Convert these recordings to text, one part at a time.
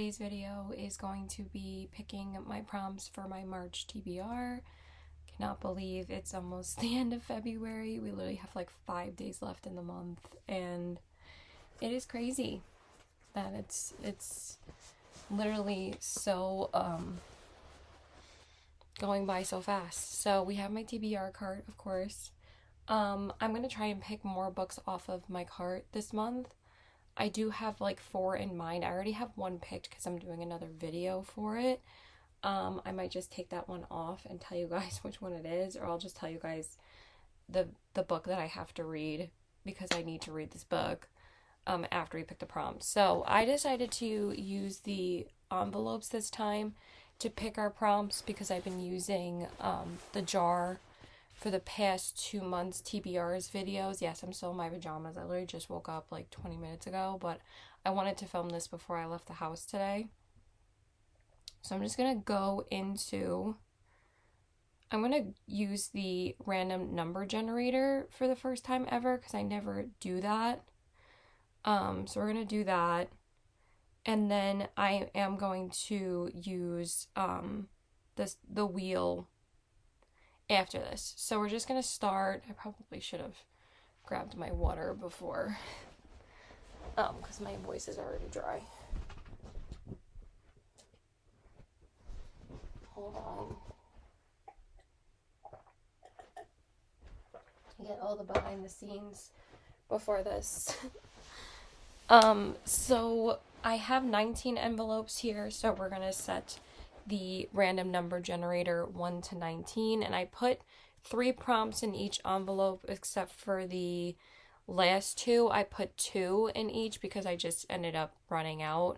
today's video is going to be picking my prompts for my March TBR. Cannot believe it's almost the end of February. We literally have like 5 days left in the month, and it is crazy that it's literally so going by so fast. So we have my TBR cart, of course. I'm gonna try and pick more books off of my cart this month. I do have like 4 in mind. I already have one picked because I'm doing another video for it. I might just take that one off and tell you guys which one it is, or I'll just tell you guys the book that I have to read because I need to read this book after we pick the prompt. So I decided to use the envelopes this time to pick our prompts because I've been using the jar for the past 2 months TBR's videos. Yes, I'm still in my pajamas. I literally just woke up like 20 minutes ago, but I wanted to film this before I left the house today. So I'm just going to go into, I'm going to use the random number generator for the first time ever because I never do that. So we're going to do that. And then I am going to use the wheel after this. So we're just going to start. I probably should have grabbed my water before because my voice is already dry. Hold on. Get all the behind the scenes before this. So I have 19 envelopes here, so we're going to set the random number generator 1 to 19, and I put 3 prompts in each envelope except for the last 2. I put 2 in each because I just ended up running out,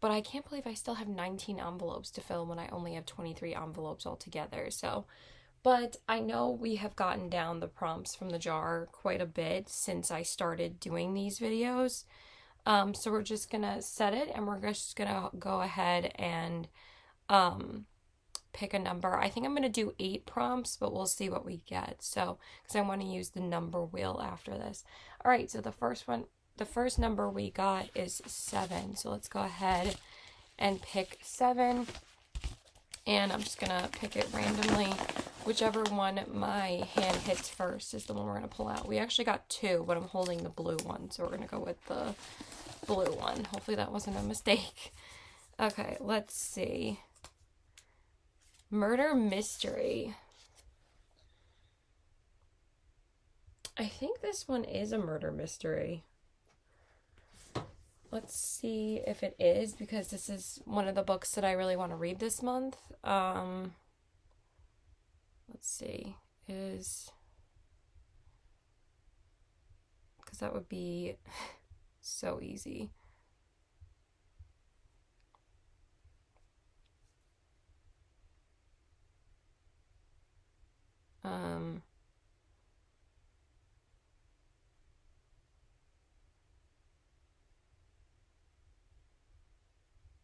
but I can't believe I still have 19 envelopes to fill when I only have 23 envelopes altogether. So, but I know we have gotten down the prompts from the jar quite a bit since I started doing these videos. So we're just gonna set it, and we're just gonna go ahead and pick a number. I think I'm gonna do 8 prompts, but we'll see what we get. So, because I want to use the number wheel after this. All right, so the first number we got is 7. So let's go ahead and pick 7, and I'm just gonna pick it randomly. Whichever one my hand hits first is the one we're gonna pull out. We actually got 2, but I'm holding the blue one, so we're gonna go with the blue one. Hopefully that wasn't a mistake. Okay, let's see. Murder mystery. I think this one is a murder mystery. Let's see if it is, because this is one of the books that I really want to read this month. Let's see. Because that would be so easy.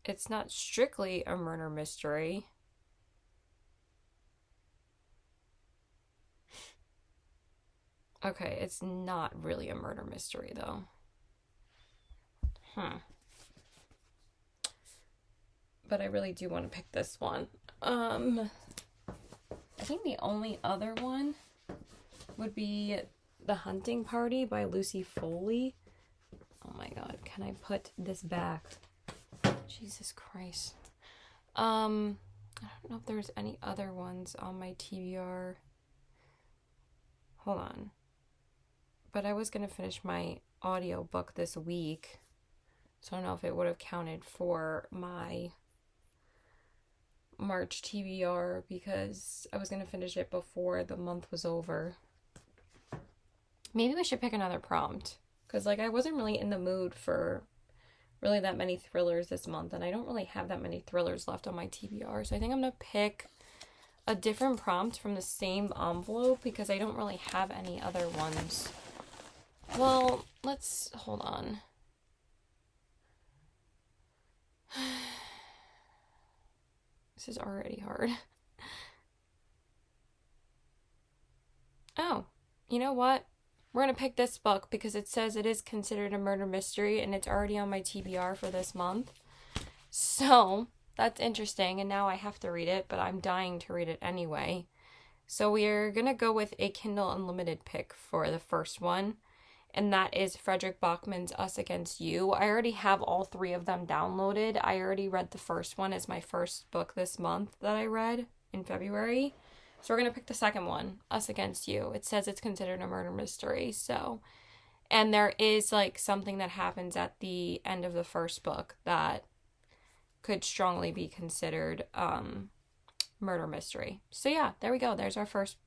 It's not strictly a murder mystery. Okay, it's not really a murder mystery though. But I really do want to pick this one. I think the only other one would be The Hunting Party by Lucy Foley. Oh my god, can I put this back? Jesus Christ. I don't know if there's any other ones on my TBR. Hold on. But I was going to finish my audio book this week, so I don't know if it would have counted for my March TBR because I was going to finish it before the month was over. Maybe we should pick another prompt because like I wasn't really in the mood for really that many thrillers this month, and I don't really have that many thrillers left on my TBR, so I think I'm going to pick a different prompt from the same envelope because I don't really have any other ones. Well, let's hold on. This is already hard. Oh, you know what? We're going to pick this book because it says it is considered a murder mystery and it's already on my TBR for this month. So that's interesting, and now I have to read it, but I'm dying to read it anyway. So we're gonna go with a Kindle Unlimited pick for the first one, and that is Frederick Bachman's Us Against You. I already have all three of them downloaded. I already read the first one as my first book this month that I read in February. So we're going to pick the second one, Us Against You. It says it's considered a murder mystery, so... And there is, like, something that happens at the end of the first book that could strongly be considered murder mystery. So yeah, there we go. There's our first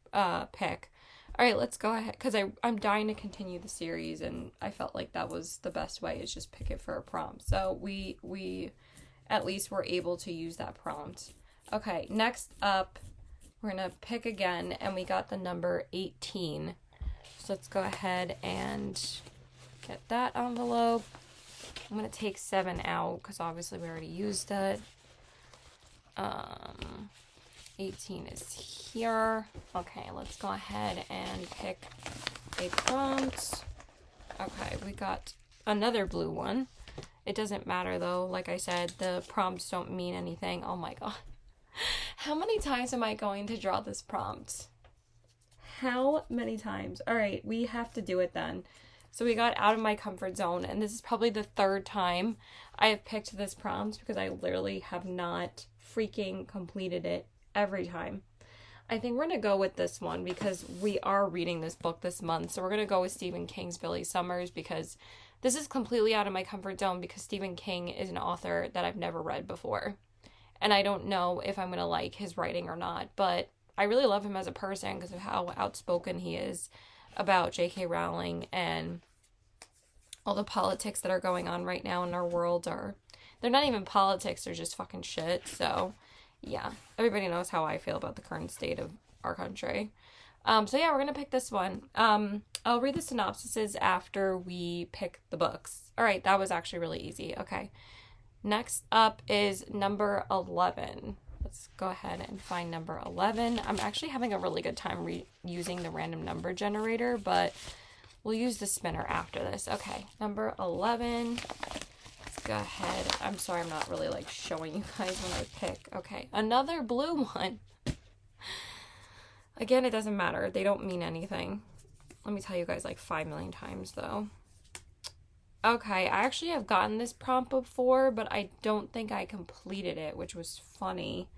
pick. All right, let's go ahead, because I'm dying to continue the series, and I felt like that was the best way, is just pick it for a prompt. So we at least were able to use that prompt. Okay, next up, we're going to pick again, and we got the number 18. So let's go ahead and get that envelope. I'm going to take 7 out, because obviously we already used it. 18 is here. Okay, let's go ahead and pick a prompt. Okay, we got another blue one. It doesn't matter though. Like I said, the prompts don't mean anything. Oh my god. How many times am I going to draw this prompt? How many times? All right, we have to do it then. So we got out of my comfort zone, and this is probably the third time I have picked this prompt, because I literally have not freaking completed it every time. I think we're going to go with this one because we are reading this book this month. So we're going to go with Stephen King's Billy Summers, because this is completely out of my comfort zone, because Stephen King is an author that I've never read before. And I don't know if I'm going to like his writing or not, but I really love him as a person because of how outspoken he is about J.K. Rowling and all the politics that are going on right now in our world. They're not even politics, they're just fucking shit. So yeah, everybody knows how I feel about the current state of our country. So yeah, we're gonna pick this one. I'll read the synopsises after we pick the books. All right, that was actually really easy. Okay, next up is number 11. Let's go ahead and find number 11. I'm actually having a really good time using the random number generator, but we'll use the spinner after this. Okay, number 11. Go ahead. I'm sorry, I'm not really like showing you guys when I pick. Okay, another blue one. Again, it doesn't matter. They don't mean anything. Let me tell you guys like 5 million times though. Okay, I actually have gotten this prompt before, but I don't think I completed it, which was funny.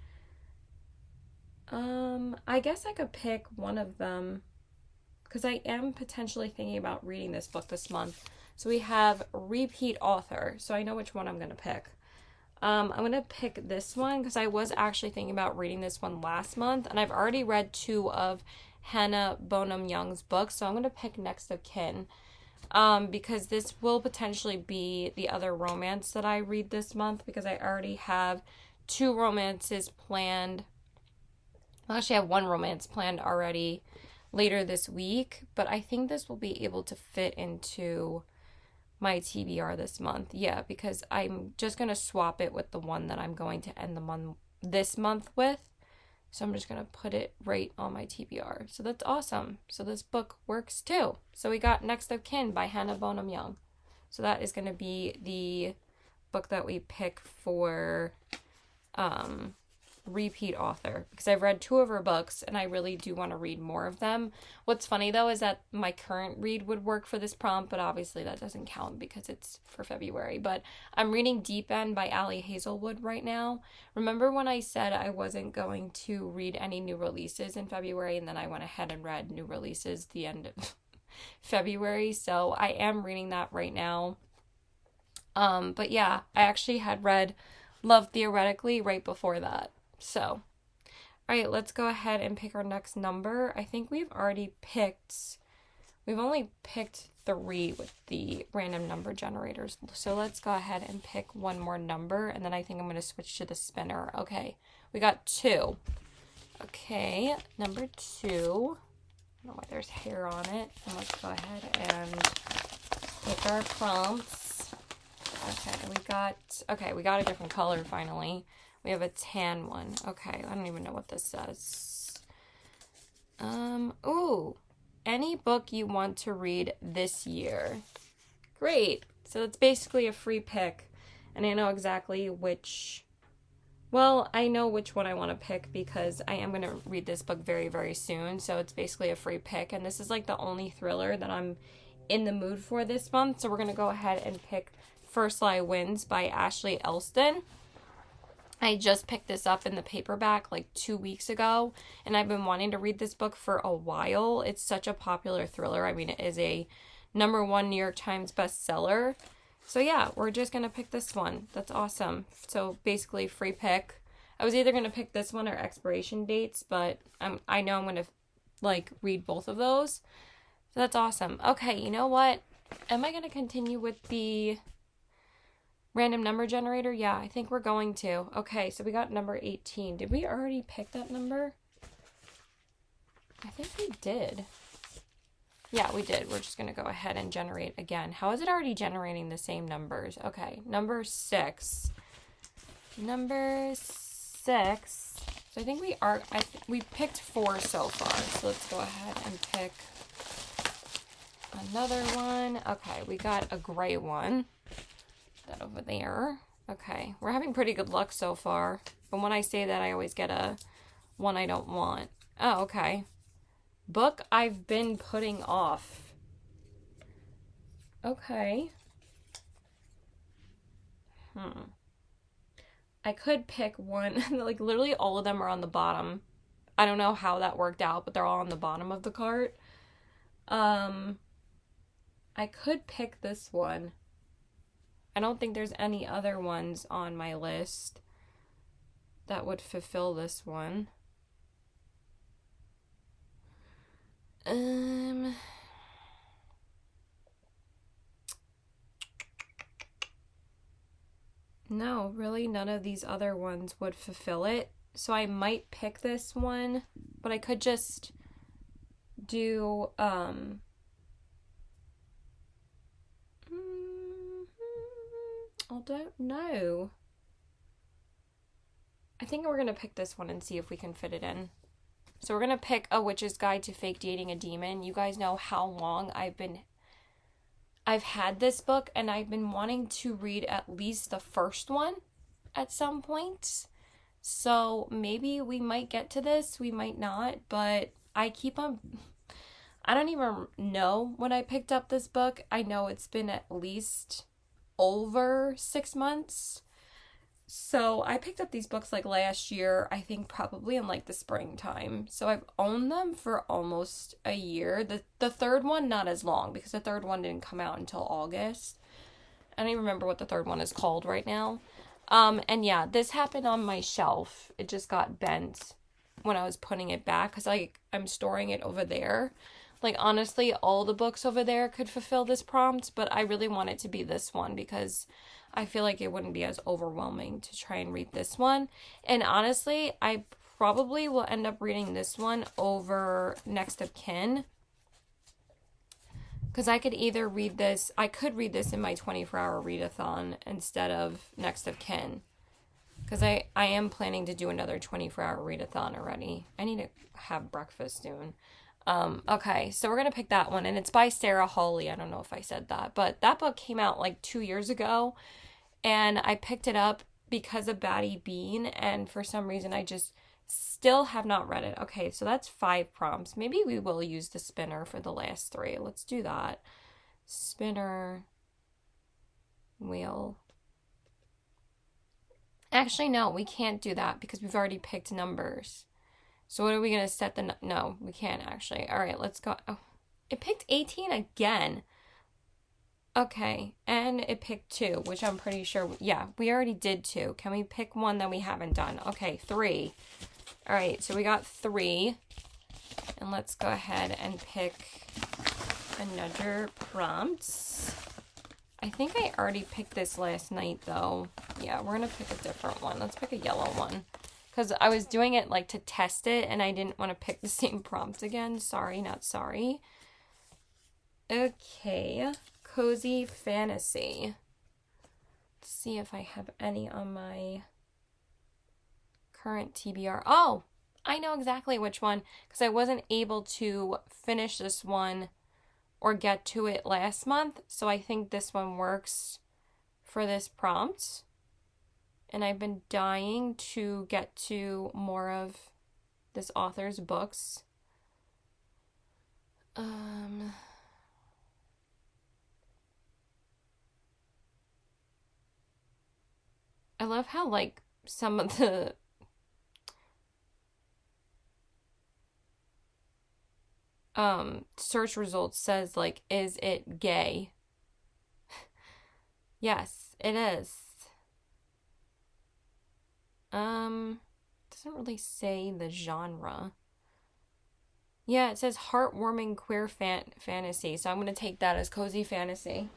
I guess I could pick one of them, because I am potentially thinking about reading this book this month. So we have repeat author. So I know which one I'm going to pick. I'm going to pick this one because I was actually thinking about reading this one last month. And I've already read 2 of Hannah Bonham Young's books. So I'm going to pick Next of Kin. Because this will potentially be the other romance that I read this month. Because I already have 2 romances planned. I actually have 1 romance planned already later this week. But I think this will be able to fit into my TBR this month. Yeah, because I'm just going to swap it with the one that I'm going to end the month this month with. So I'm just going to put it right on my TBR. So that's awesome. So this book works too. So we got Next of Kin by Hannah Bonham Young. So that is going to be the book that we pick for repeat author, because I've read 2 of her books and I really do want to read more of them. What's funny though is that my current read would work for this prompt, but obviously that doesn't count because it's for February. But I'm reading Deep End by Ali Hazelwood right now. Remember when I said I wasn't going to read any new releases in February, and then I went ahead and read new releases the end of February? So I am reading that right now. But yeah, I actually had read Love Theoretically right before that. So, all right, let's go ahead and pick our next number. I think we've only picked 3 with the random number generators. So let's go ahead and pick one more number, and then I think I'm going to switch to the spinner. Okay, we got 2. Okay, number 2. I don't know why there's hair on it. And let's go ahead and pick our prompts. Okay, we got a different color finally. We have a tan one. Okay, I don't even know what this says. Ooh, any book you want to read this year. Great. So it's basically a free pick. And I know exactly which, well, I know which one I want to pick because I am going to read this book very, very soon. So it's basically a free pick. And this is like the only thriller that I'm in the mood for this month. So we're going to go ahead and pick First Lie Wins by Ashley Elston. I just picked this up in the paperback like 2 weeks ago, and I've been wanting to read this book for a while. It's such a popular thriller. I mean, it is a #1 New York Times bestseller. So yeah, we're just going to pick this one. That's awesome. So basically free pick. I was either going to pick this one or Expiration Dates, but I know I'm going to like read both of those. So that's awesome. Okay, you know what? Am I going to continue with the random number generator? Yeah, I think we're going to. Okay, so we got number 18. Did we already pick that number? I think we did. Yeah, we did. We're just going to go ahead and generate again. How is it already generating the same numbers? Okay, number 6. Number 6. So I think we picked 4 so far. So let's go ahead and pick another one. Okay, we got a gray one. That over there. Okay, we're having pretty good luck so far. But when I say that, I always get a one I don't want. Oh, okay. Book I've been putting off. Okay. I could pick one. Like, literally all of them are on the bottom. I don't know how that worked out, but they're all on the bottom of the cart. I could pick this one. I don't think there's any other ones on my list that would fulfill this one. No, really none of these other ones would fulfill it. So I might pick this one, but I could just do I don't know. I think we're going to pick this one and see if we can fit it in. So we're going to pick A Witch's Guide to Fake Dating a Demon. You guys know how long I've had this book, and I've been wanting to read at least the first one at some point. So maybe we might get to this, we might not, but I don't even know when I picked up this book. I know it's been at least over 6 months. So I picked up these books like last year, I think probably in like the springtime. So I've owned them for almost a year. The third one, not as long, because the third one didn't come out until August. I don't even remember what the third one is called right now. And yeah, this happened on my shelf. It just got bent when I was putting it back, because I'm storing it over there. Like, honestly, all the books over there could fulfill this prompt, but I really want it to be this one because I feel like it wouldn't be as overwhelming to try and read this one. And honestly, I probably will end up reading this one over Next of Kin, because I could read this in my 24-hour readathon instead of Next of Kin, because I am planning to do another 24-hour readathon already. I need to have breakfast soon. Okay, so we're going to pick that one, and it's by Sarah Hawley. I don't know if I said that, but that book came out like 2 years ago, and I picked it up because of Batty Bean, and for some reason I just still have not read it. Okay, so that's 5 prompts. Maybe we will use the spinner for the last 3. Let's do that. Spinner, wheel. Actually, no, we can't do that because we've already picked numbers. So what are we going to set no, we can't actually. All right, let's go. Oh, it picked 18 again. Okay, and it picked 2, which I'm pretty sure, yeah, we already did 2. Can we pick one that we haven't done? Okay, 3. All right, so we got 3. And let's go ahead and pick another prompt. I think I already picked this last night, though. Yeah, we're going to pick a different one. Let's pick a yellow one. Because I was doing it like to test it, and I didn't want to pick the same prompt again. Sorry, not sorry. Okay, Cozy Fantasy. Let's see if I have any on my current TBR. Oh, I know exactly which one, because I wasn't able to finish this one or get to it last month. So I think this one works for this prompt. and I've been dying to get to more of this author's books. I love how, like, some of the search results says, like, is it gay? Yes, it is. Doesn't really say the genre. Yeah, it says heartwarming queer fantasy, so I'm going to take that as cozy fantasy.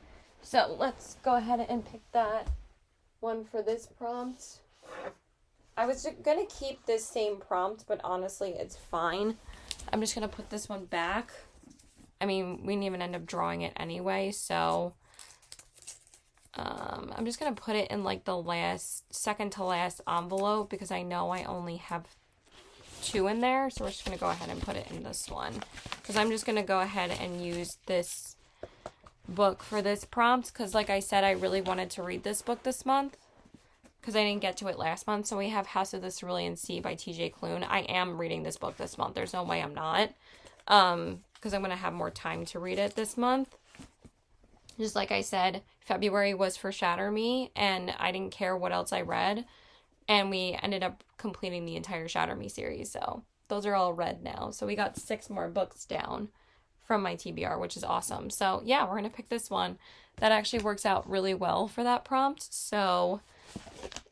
So let's go ahead and pick that one for this prompt. I was going to keep this same prompt, but honestly, it's fine. I'm just going to put this one back. I mean, we didn't even end up drawing it anyway, so I'm just going to put it in like the second to last envelope because I know I only have 2 in there, so we're just going to go ahead and put it in this one because I'm just going to go ahead and use this book for this prompt because, like I said, I really wanted to read this book this month because I didn't get to it last month. So we have House of the Cerulean Sea by TJ Klune. I am reading this book this month. There's no way I'm not, because I'm going to have more time to read it this month. Just like I said, February was for Shatter Me, and I didn't care what else I read. And we ended up completing the entire Shatter Me series. So those are all read now. So we got 6 more books down from my TBR, which is awesome. So yeah, we're going to pick this one. That actually works out really well for that prompt. So,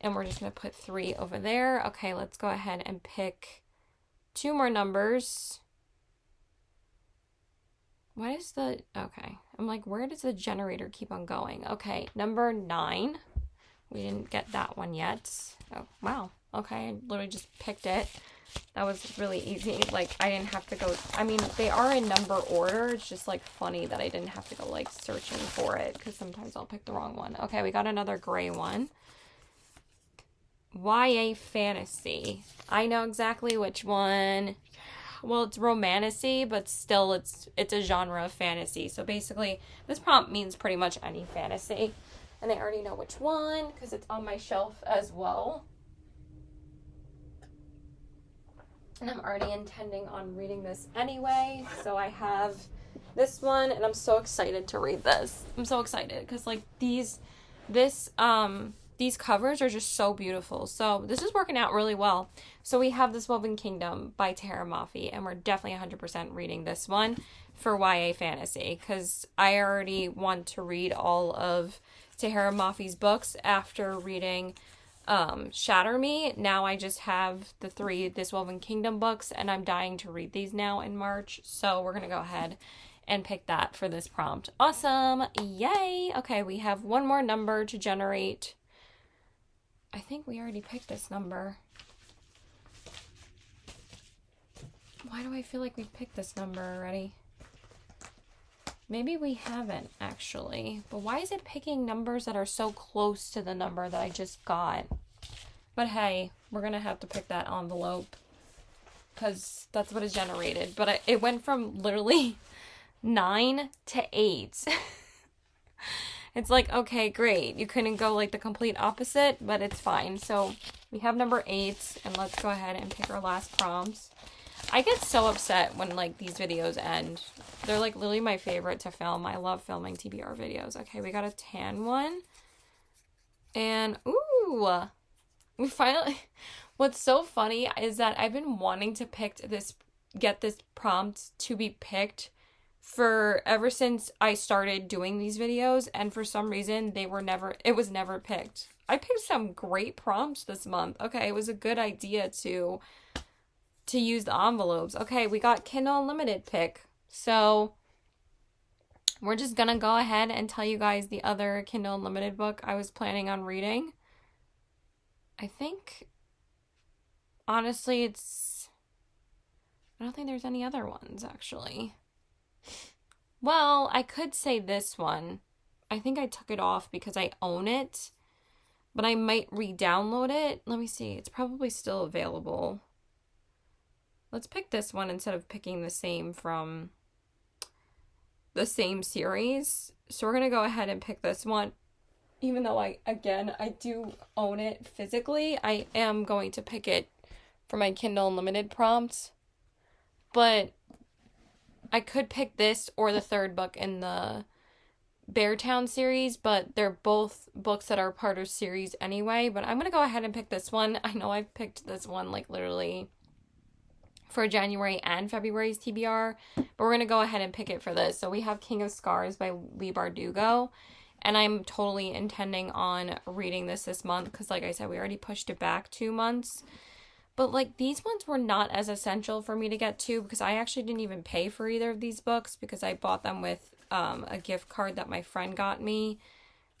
and we're just going to put 3 over there. Okay, let's go ahead and pick 2 more numbers. What is the, okay. I'm like, where does the generator keep on going? Okay, number 9. We didn't get that one yet. Oh, wow. Okay, I literally just picked it. That was really easy. Like, I didn't have to go, I mean, they are in number order. It's just, like, funny that I didn't have to go, like, searching for it, because sometimes I'll pick the wrong one. Okay, we got another gray one. YA fantasy. I know exactly which one. Well, it's romantasy, but still it's a genre of fantasy. So basically, this prompt means pretty much any fantasy. And I already know which one because it's on my shelf as well. And I'm already intending on reading this anyway. So I have this one, and I'm so excited to read this. I'm so excited because, like, these covers are just so beautiful. So this is working out really well. So we have This Woven Kingdom by Tara Mafi, and we're definitely 100% reading this one for YA fantasy because I already want to read all of Tara Mafi's books after reading Shatter Me. Now I just have the 3 This Woven Kingdom books, and I'm dying to read these now in March. So we're going to go ahead and pick that for this prompt. Awesome. Yay. Okay, we have 1 more number to generate. I think we already picked this number. Why do I feel like we've picked this number already? Maybe we haven't, actually. But why is it picking numbers that are so close to the number that I just got? But hey, we're going to have to pick that envelope because that's what it generated. But it went from literally 9 to 8. It's like, okay, great. You couldn't go like the complete opposite, but it's fine. So we have number 8, and let's go ahead and pick our last prompts. I get so upset when, like, these videos end. They're, like, literally my favorite to film. I love filming TBR videos. Okay, we got a tan one. And, ooh, we finally, what's so funny is that I've been wanting to get this prompt to be picked for ever since I started doing these videos, and for some reason it was never picked. I picked some great prompts this month. Okay, it was a good idea to use the envelopes. Okay, we got Kindle Unlimited pick. So we're just gonna go ahead and tell you guys the other Kindle Unlimited book I was planning on reading. I think, honestly, I don't think there's any other ones, actually. Well, I could say this one. I think I took it off because I own it, but I might re-download it. Let me see. It's probably still available. Let's pick this one instead of picking the same from the same series. So we're going to go ahead and pick this one. even though I do own it physically, I am going to pick it for my Kindle Unlimited prompts. But I could pick this or the third book in the Beartown series, but they're both books that are part of series anyway. But I'm gonna go ahead and pick this one. I know I've picked this one like literally for January and February's TBR, but we're gonna go ahead and pick it for this. So we have King of Scars by Leigh Bardugo, and I'm totally intending on reading this month because, like I said, we already pushed it back 2 months. But like these ones were not as essential for me to get to because I actually didn't even pay for either of these books because I bought them with a gift card that my friend got me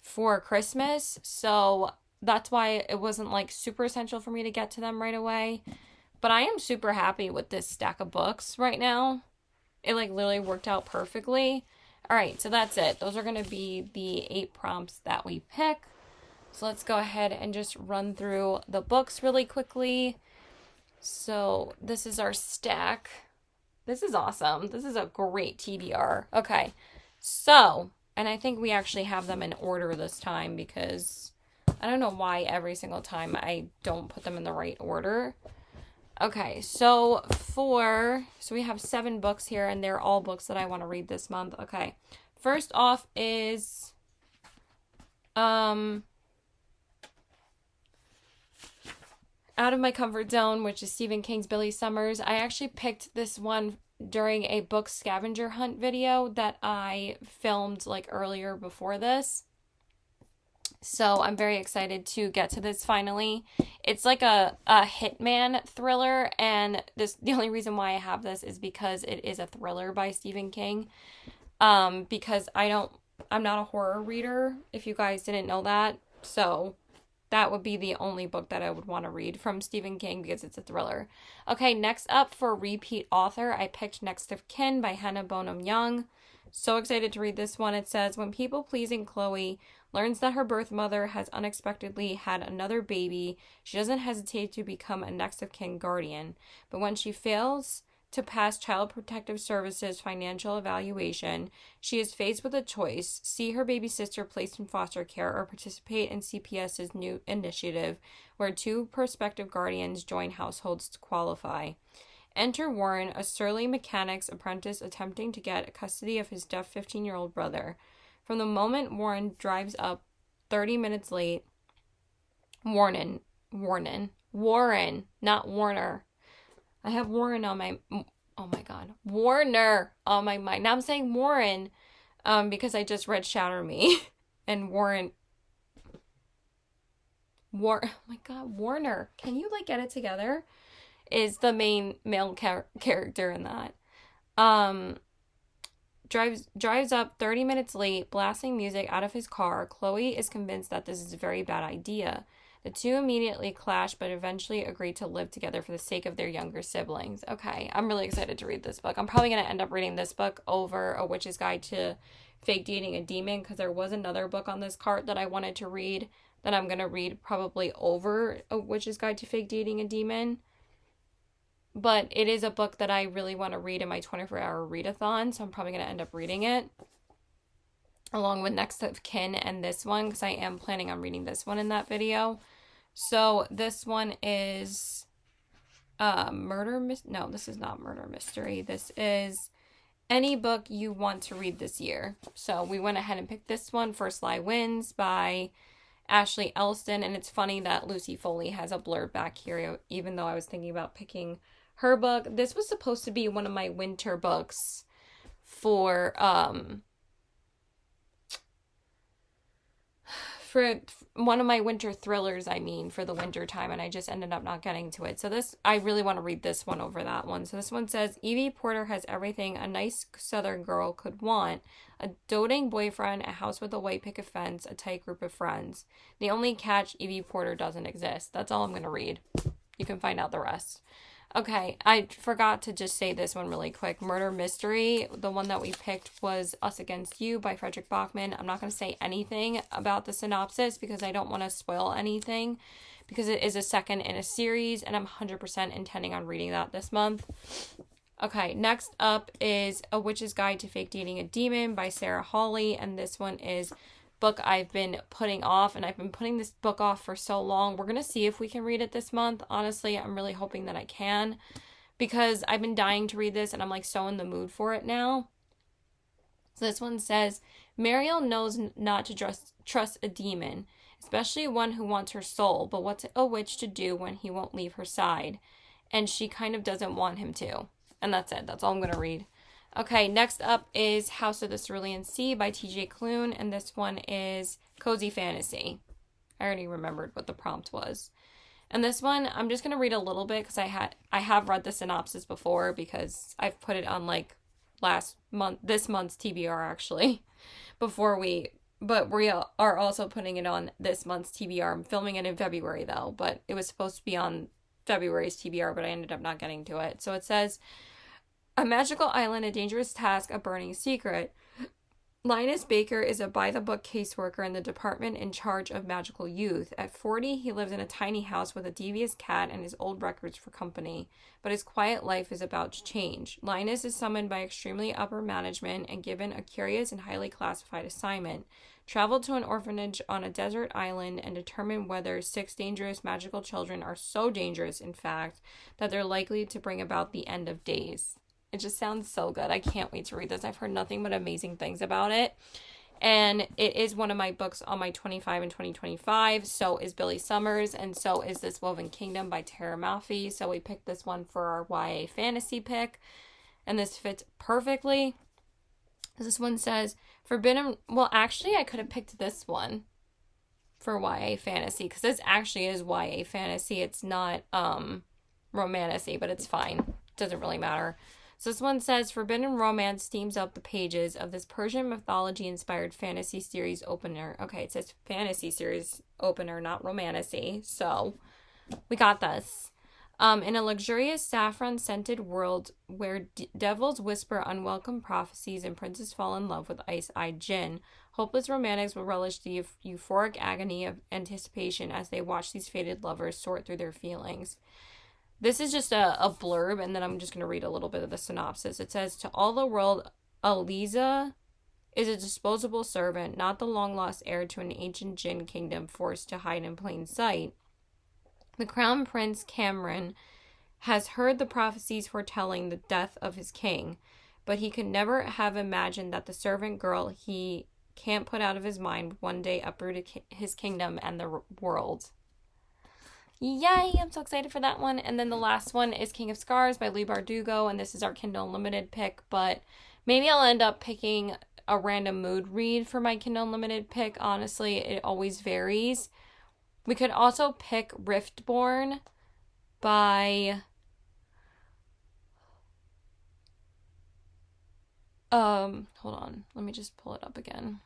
for Christmas. So that's why it wasn't like super essential for me to get to them right away. But I am super happy with this stack of books right now. It like literally worked out perfectly. All right, so that's it. Those are going to be the 8 prompts that we pick. So let's go ahead and just run through the books really quickly. So this is our stack. This is awesome. This is a great TBR. Okay, so, and I think we actually have them in order this time because I don't know why every single time I don't put them in the right order. Okay, so we have 7 books here, and they're all books that I want to read this month. Okay, first off is Out of My Comfort Zone, which is Stephen King's Billy Summers. I actually picked this one during a book scavenger hunt video that I filmed like earlier before this. So I'm very excited to get to this finally. It's like a hitman thriller, and the only reason why I have this is because it is a thriller by Stephen King. Because I'm not a horror reader, if you guys didn't know that. So that would be the only book that I would want to read from Stephen King because it's a thriller. Okay, next up for repeat author, I picked Next of Kin by Hannah Bonham Young. So excited to read this one. It says, when people-pleasing Chloe learns that her birth mother has unexpectedly had another baby, she doesn't hesitate to become a next of kin guardian. But when she fails to pass Child Protective Services financial evaluation, she is faced with a choice: see her baby sister placed in foster care or participate in CPS's new initiative where 2 prospective guardians join households to qualify. Enter Warren, a surly mechanic's apprentice attempting to get custody of his deaf 15-year-old brother. From the moment Warren drives up 30 minutes late, Warren, not Warner. I have Warren on my, oh my God, Warner on my mind. Now I'm saying Warren, because I just read Shatter Me, and oh my God, Warner. Can you like get it together? Is the main male character in that. Drives up 30 minutes late, blasting music out of his car. Chloe is convinced that this is a very bad idea. The 2 immediately clash, but eventually agree to live together for the sake of their younger siblings. Okay, I'm really excited to read this book. I'm probably going to end up reading this book over A Witch's Guide to Fake Dating a Demon, because there was another book on this cart that I wanted to read that I'm going to read probably over A Witch's Guide to Fake Dating a Demon. But it is a book that I really want to read in my 24-hour readathon, so I'm probably going to end up reading it along with Next of Kin and this one, because I am planning on reading this one in that video. So this one is no, this is not murder mystery. This is any book you want to read this year. So we went ahead and picked this one, First Lie Wins by Ashley Elston, and it's funny that Lucy Foley has a blurb back here, even though I was thinking about picking her book. This was supposed to be one of my winter books for one of my winter thrillers, for the winter time, and I just ended up not getting to it. So I really want to read this one over that one. So this one says, Evie Porter has everything a nice southern girl could want: a doting boyfriend, a house with a white picket fence, a tight group of friends. The only catch, Evie Porter doesn't exist. That's all I'm going to read. You can find out the rest. Okay, I forgot to just say this one really quick. Murder Mystery, the one that we picked was Us Against You by Frederick Bachman. I'm not going to say anything about the synopsis because I don't want to spoil anything, because it is a second in a series, and I'm 100% intending on reading that this month. Okay, next up is A Witch's Guide to Fake Dating a Demon by Sarah Hawley, and this one is book I've been putting off, and I've been putting this book off for so long. We're going to see if we can read it this month. Honestly, I'm really hoping that I can, because I've been dying to read this and I'm like so in the mood for it now. So this one says, Mariel knows not to trust a demon, especially one who wants her soul, but what's a witch to do when he won't leave her side? And she kind of doesn't want him to. And that's it. That's all I'm going to read. Okay, next up is House of the Cerulean Sea by T.J. Klune, and this one is Cozy Fantasy. I already remembered what the prompt was. And this one, I'm just going to read a little bit because I have read the synopsis before, because I've put it on like this month's TBR actually, but we are also putting it on this month's TBR. I'm filming it in February though, but it was supposed to be on February's TBR, but I ended up not getting to it. So it says, a magical island, a dangerous task, a burning secret. Linus Baker is a by-the-book caseworker in the department in charge of magical youth. At 40, he lives in a tiny house with a devious cat and his old records for company, but his quiet life is about to change. Linus is summoned by extremely upper management and given a curious and highly classified assignment. Travel to an orphanage on a desert island and determine whether 6 dangerous magical children are so dangerous, in fact, that they're likely to bring about the end of days. It just sounds so good. I can't wait to read this. I've heard nothing but amazing things about it. And it is one of my books on my 25 and 2025. So is Billy Summers. And so is This Woven Kingdom by Tara Maffey. So we picked this one for our YA fantasy pick. And this fits perfectly. This one says, Forbidden... Well, actually, I could have picked this one for YA fantasy. Because this actually is YA fantasy. It's not romantasy, but it's fine. It doesn't really matter. So this one says, Forbidden Romance steams up the pages of this Persian mythology-inspired fantasy series opener. Okay, it says fantasy series opener, not romantasy. So, we got this. In a luxurious saffron-scented world where devils whisper unwelcome prophecies and princes fall in love with ice-eyed djinn, hopeless romantics will relish the euphoric agony of anticipation as they watch these fated lovers sort through their feelings. This is just a blurb, and then I'm just going to read a little bit of the synopsis. It says, to all the world, Aliza is a disposable servant, not the long-lost heir to an ancient djinn kingdom forced to hide in plain sight. The crown prince, Cameron, has heard the prophecies foretelling the death of his king, but he could never have imagined that the servant girl he can't put out of his mind would one day uproot his kingdom and the world. Yay, I'm so excited for that one. And then the last one is King of Scars by Leigh Bardugo, and this is our Kindle Unlimited pick, but maybe I'll end up picking a random mood read for my Kindle Unlimited pick. Honestly, it always varies. We could also pick Riftborn by hold on, let me just pull it up again.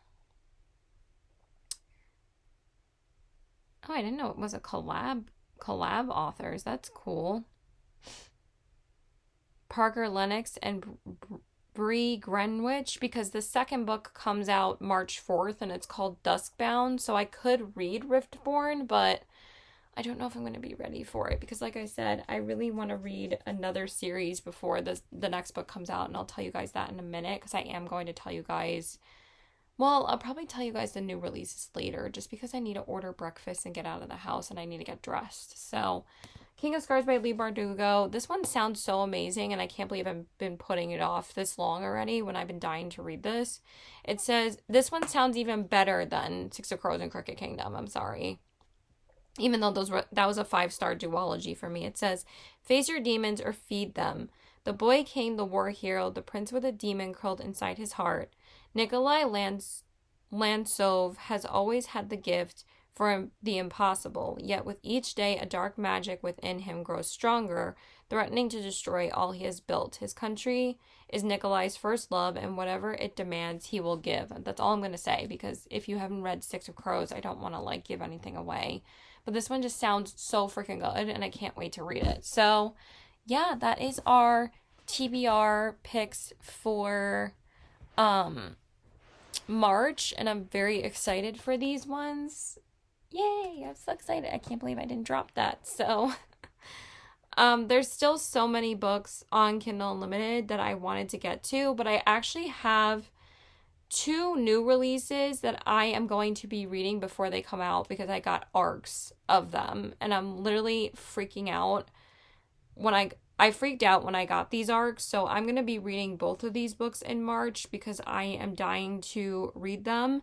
Oh, I didn't know it was a collab authors. That's cool. Parker Lennox and Bree Greenwich, because the second book comes out March 4th and it's called Duskbound. So I could read Riftborn, but I don't know if I'm going to be ready for it, because like I said, I really want to read another series before the next book comes out, and I'll tell you guys that in a minute, because I am going to tell you guys. Well, I'll probably tell you guys the new releases later, just because I need to order breakfast and get out of the house, and I need to get dressed. So, King of Scars by Leigh Bardugo. This one sounds so amazing, and I can't believe I've been putting it off this long already when I've been dying to read this. It says, this one sounds even better than Six of Crows and Crooked Kingdom. I'm sorry. Even though that was a 5-star duology for me. It says, face your demons or feed them. The boy king, the war hero, the prince with a demon curled inside his heart. Nikolai Lantsov has always had the gift for the impossible, yet with each day a dark magic within him grows stronger, threatening to destroy all he has built. His country is Nikolai's first love, and whatever it demands, he will give. That's all I'm going to say, because if you haven't read Six of Crows, I don't want to give anything away. But this one just sounds so freaking good, and I can't wait to read it. So, yeah, that is our TBR picks for March, and I'm very excited for these ones. Yay, I'm so excited. I can't believe I didn't drop that. So, there's still so many books on Kindle Unlimited that I wanted to get to, but I actually have two new releases that I am going to be reading before they come out because I got ARCs of them and I'm literally freaking out when I freaked out when I got these ARCs, so I'm going to be reading both of these books in March because I am dying to read them.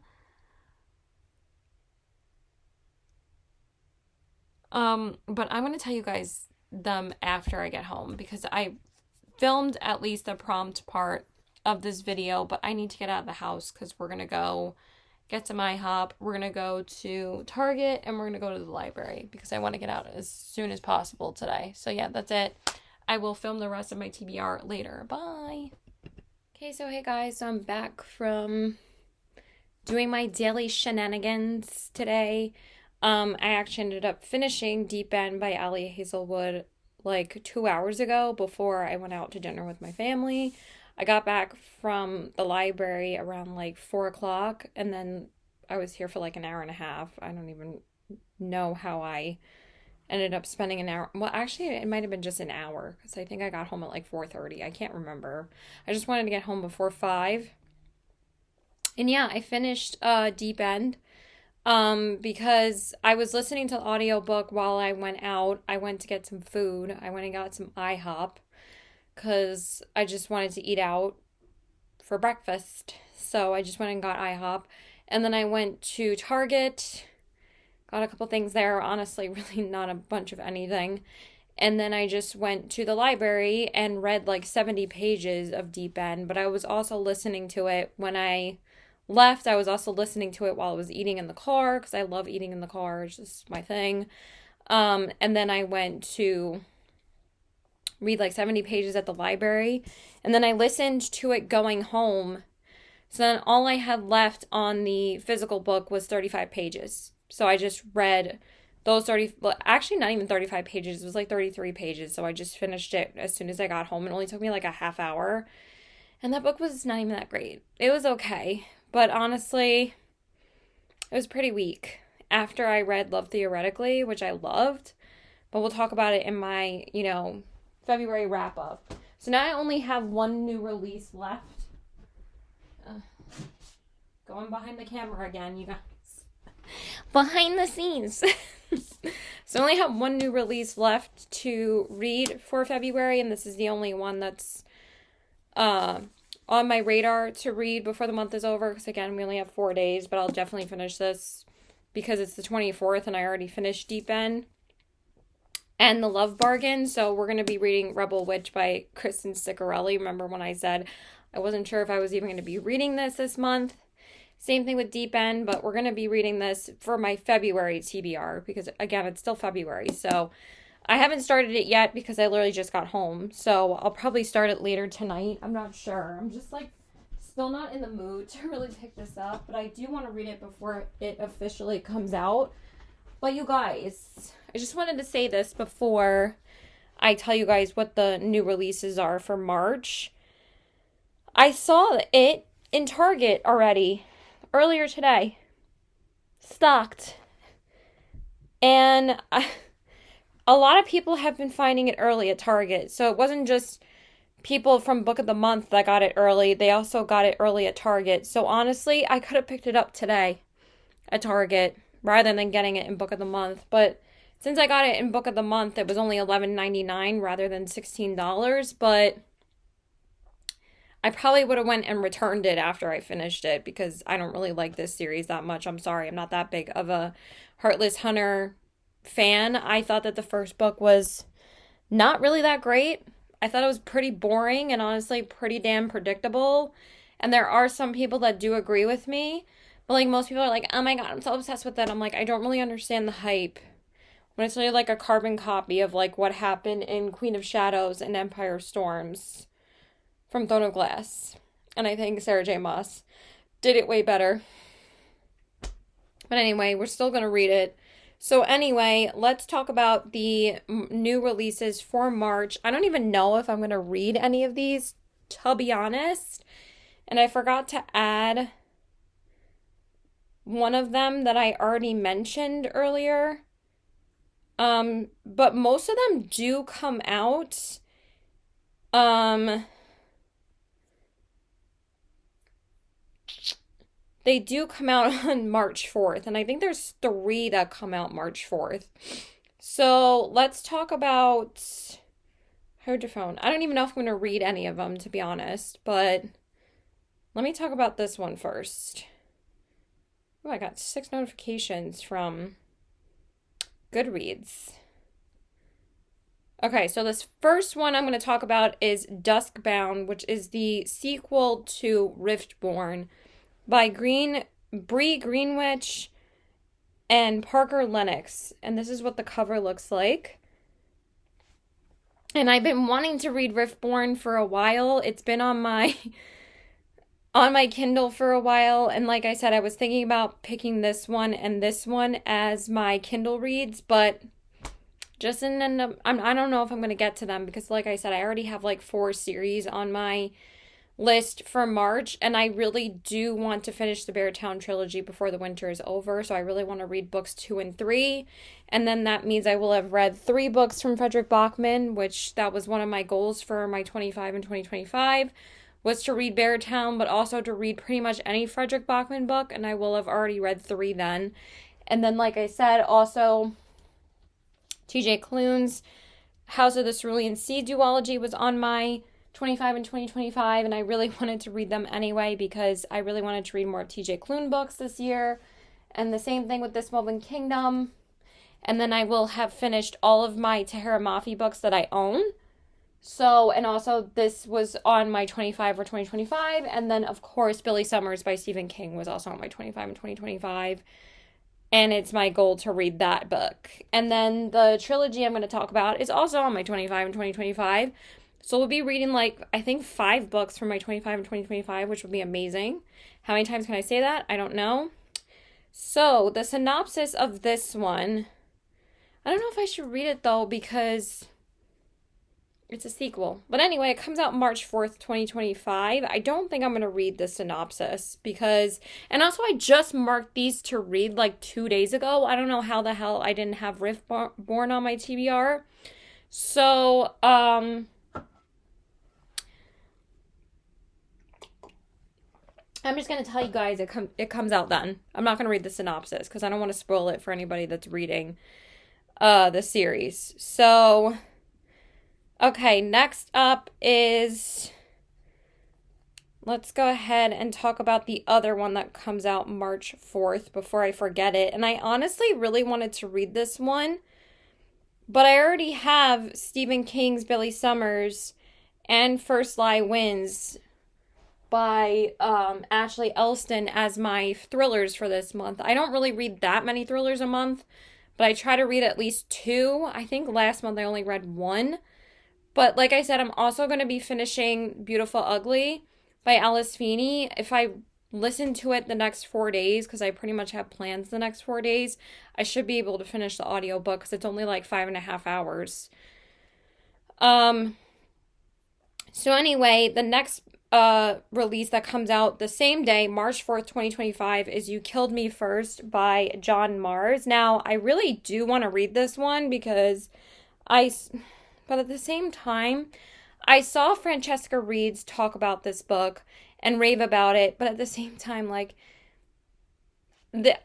But I'm going to tell you guys them after I get home because I filmed at least the prompt part of this video, but I need to get out of the house because we're going to go get some IHOP. We're going to go to Target and we're going to go to the library because I want to get out as soon as possible today. So yeah, that's it. I will film the rest of my TBR later. Bye. Okay, so hey guys, so I'm back from doing my daily shenanigans today. I actually ended up finishing Deep End by Ali Hazelwood like 2 hours ago before I went out to dinner with my family. I got back from the library around like 4 o'clock and then I was here for like an hour and a half. I don't even know how I ended up spending an hour. Well, actually, it might have been just an hour because I think I got home at like 4:30. I can't remember. I just wanted to get home before 5. And yeah, I finished Deep End because I was listening to the audiobook while I went out. I went to get some food. I went and got some IHOP because I just wanted to eat out for breakfast. So I just went and got IHOP. And then I went to Target, got a couple things there. Honestly, really not a bunch of anything. And then I just went to the library and read like 70 pages of Deep End. But I was also listening to it when I left. I was also listening to it while I was eating in the car because I love eating in the car. It's just my thing. And then I went to read like 70 pages at the library. And then I listened to it going home. So then all I had left on the physical book was 35 pages. So I just read those 30, well, actually not even 35 pages. It was like 33 pages. So I just finished it as soon as I got home. It only took me like a half hour. And that book was not even that great. It was okay. But honestly, it was pretty weak. After I read Love Theoretically, which I loved. But we'll talk about it in my, February wrap up. So now I only have one new release left. Going behind the camera again, you guys. Behind the scenes. So I only have one new release left to read for February, and this is the only one that's on my radar to read before the month is over, because again, we only have 4 days, but I'll definitely finish this because it's the 24th and I already finished Deep End and The Love Bargain. So we're going to be reading Rebel Witch by Kristen Ciccarelli. Remember when I said I wasn't sure if I was even going to be reading this month? Same thing with Deep End, but we're going to be reading this for my February TBR because, again, it's still February. So I haven't started it yet because I literally just got home. So I'll probably start it later tonight. I'm not sure. I'm just, still not in the mood to really pick this up. But I do want to read it before it officially comes out. But you guys, I just wanted to say this before I tell you guys what the new releases are for March. I saw it in Target already. Earlier today, stocked, and a lot of people have been finding it early at Target, so it wasn't just people from Book of the Month that got it early, they also got it early at Target. So honestly, I could have picked it up today at Target rather than getting it in Book of the Month, but since I got it in Book of the Month, it was only $11.99 rather than $16, but I probably would have went and returned it after I finished it because I don't really like this series that much. I'm sorry. I'm not that big of a Heartless Hunter fan. I thought that the first book was not really that great. I thought it was pretty boring and honestly pretty damn predictable. And there are some people that do agree with me. But most people are like, oh my god, I'm so obsessed with it. I'm like, I don't really understand the hype. When it's really like a carbon copy of what happened in Queen of Shadows and Empire Storms from Throne of Glass. And I think Sarah J. Maas did it way better. But anyway, we're still going to read it. So anyway, let's talk about the new releases for March. I don't even know if I'm going to read any of these, to be honest. And I forgot to add one of them that I already mentioned earlier. But most of them do come out. they do come out on March 4th, and I think there's 3 that come out March 4th. So let's talk about. Hold your phone. I don't even know if I'm going to read any of them, to be honest, but let me talk about this one first. Oh, I got 6 notifications from Goodreads. Okay, so this first one I'm going to talk about is Duskbound, which is the sequel to Riftborn by Bree Greenwich and Parker Lennox. And this is what the cover looks like. And I've been wanting to read Riftborn for a while. It's been on my Kindle for a while, and like I said, I was thinking about picking this one and this one as my Kindle reads, but just didn't end up. I don't know if I'm going to get to them because, like I said, I already have like 4 series on my list for March, and I really do want to finish the Beartown trilogy before the winter is over, so I really want to read books 2 and 3, and then that means I will have read 3 books from Frederick Bachman, which that was one of my goals for my 25 and 2025, was to read Beartown, but also to read pretty much any Frederick Bachman book, and I will have already read 3 then. And then, like I said, also TJ Klune's House of the Cerulean Sea duology was on my 25 and 2025, and I really wanted to read them anyway because I really wanted to read more TJ Klune books this year. And the same thing with This Woven Kingdom. And then I will have finished all of my Tahira Mafi books that I own. So, and also this was on my 25 or 2025. And then, of course, Billy Summers by Stephen King was also on my 25 and 2025. And it's my goal to read that book. And then the trilogy I'm going to talk about is also on my 25 and 2025. So we'll be reading I think 5 books from my 25 and 2025, which would be amazing. How many times can I say that? I don't know. So the synopsis of this one, I don't know if I should read it though because it's a sequel. But anyway, it comes out March 4th, 2025. I don't think I'm going to read the synopsis because, and also I just marked these to read 2 days ago. I don't know how the hell I didn't have Riftborn on my TBR. So, I'm just going to tell you guys it comes out then. I'm not going to read the synopsis because I don't want to spoil it for anybody that's reading the series. So, okay, next up is, let's go ahead and talk about the other one that comes out March 4th before I forget it. And I honestly really wanted to read this one, but I already have Stephen King's Billy Summers and First Lie Wins by Ashley Elston as my thrillers for this month. I don't really read that many thrillers a month, but I try to read at least 2. I think last month I only read 1. But like I said, I'm also going to be finishing Beautiful Ugly by Alice Feeney. If I listen to it the next 4 days, because I pretty much have plans the next 4 days, I should be able to finish the audiobook because it's only 5.5 hours. So anyway, the next release that comes out the same day, March 4th, 2025, is You Killed Me First by John Mars. Now, I really do want to read this one because but at the same time, I saw Francesca Reeds talk about this book and rave about it, but at the same time,